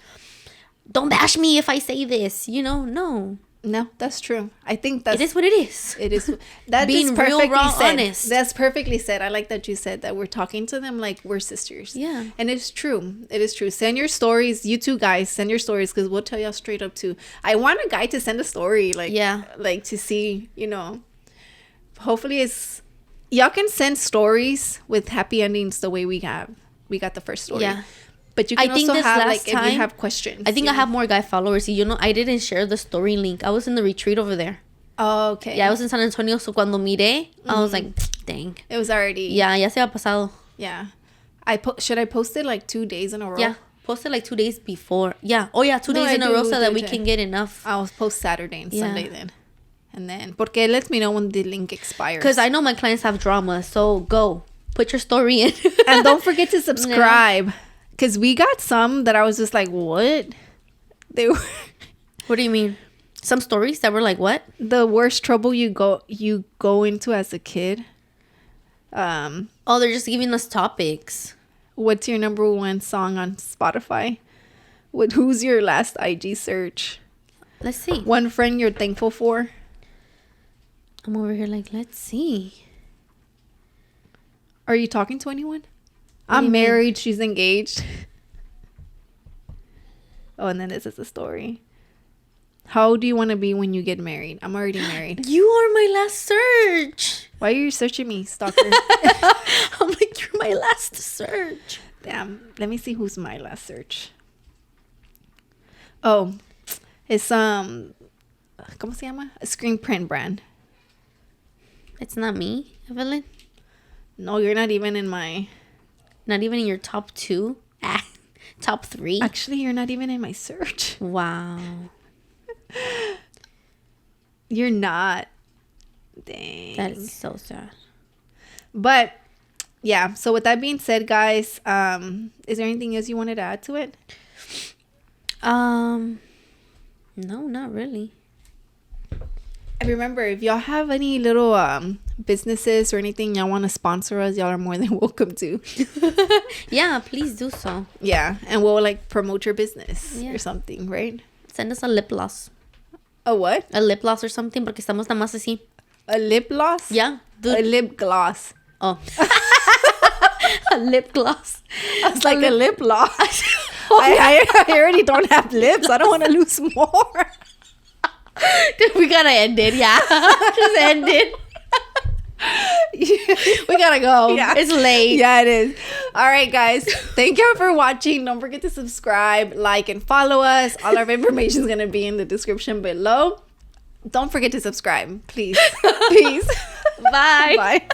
B: don't bash me if I say this. You know?
A: No, that's true. I think
B: it is what it is.
A: It is. That
B: being
A: is perfectly
B: real, raw,
A: said.
B: honest.
A: That's perfectly said. I like that you said that we're talking to them like we're sisters.
B: Yeah.
A: And it's true. It is true. Send your stories. You two guys, send your stories because we'll tell y'all straight up too. I want a guy to send a story. Like, like to see, you know, hopefully y'all can send stories with happy endings the way we have. We got the first story.
B: Yeah.
A: But you can
B: I think
A: also
B: this
A: have,
B: last
A: like, if
B: time,
A: you have questions.
B: I think I have more guy followers. You know, I didn't share the story link. I was in the retreat over there.
A: Oh, okay.
B: Yeah, I was in San Antonio. So cuando miré, I was like, dang.
A: It was already.
B: Yeah, ya se ha pasado.
A: Yeah. Should I post it like 2 days in a row?
B: Yeah, post it like 2 days before. Yeah. Oh, yeah, 2 days in a row so that we can get enough.
A: I'll post Saturday and Sunday then. And then, porque it lets me know when the link expires.
B: Because I know my clients have drama. So go. Put your story in.
A: And don't forget to subscribe. Because we got some that I was just like, what? They were...
B: What do you mean? Some stories that were like, what?
A: The worst trouble you go into as a kid.
B: They're just giving us topics.
A: What's your number one song on Spotify? Who's your last IG search?
B: Let's see.
A: One friend you're thankful for?
B: I'm over here like, let's see.
A: Are you talking to anyone? I'm married. She's engaged. Oh, and then this is the story. How old do you want to be when you get married? I'm already married.
B: You are my last search.
A: Why are you searching me, stalker?
B: I'm like, you're my last search.
A: Damn. Let me see who's my last search. Oh, it's ¿cómo se llama? A screen print brand.
B: It's not me, Evelyn.
A: No, you're not even in my...
B: Not even in your top 2? Top 3?
A: Actually, you're not even in my search.
B: Wow.
A: You're not. Dang.
B: That is so sad.
A: But, yeah. So, with that being said, guys, is there anything else you wanted to add to it?
B: No, not really.
A: And remember, if y'all have any little businesses or anything y'all want to sponsor us, y'all are more than welcome to.
B: Yeah, please do so.
A: Yeah, and we'll like promote your business or something, right?
B: Send us a lip gloss.
A: A what?
B: A lip gloss or something, porque estamos nada más así.
A: A lip gloss?
B: Yeah.
A: A lip gloss.
B: Oh. A lip gloss.
A: I was like, a lip gloss. I already don't have lips. I don't want to lose more.
B: Dude, we gotta end it. Yeah. Just end it. We gotta go. Yeah. It's late.
A: Yeah, it is. All right, guys. Thank y'all for watching. Don't forget to subscribe, like, and follow us. All our information is going to be in the description below. Don't forget to subscribe, please. Please.
B: Bye.
A: Bye.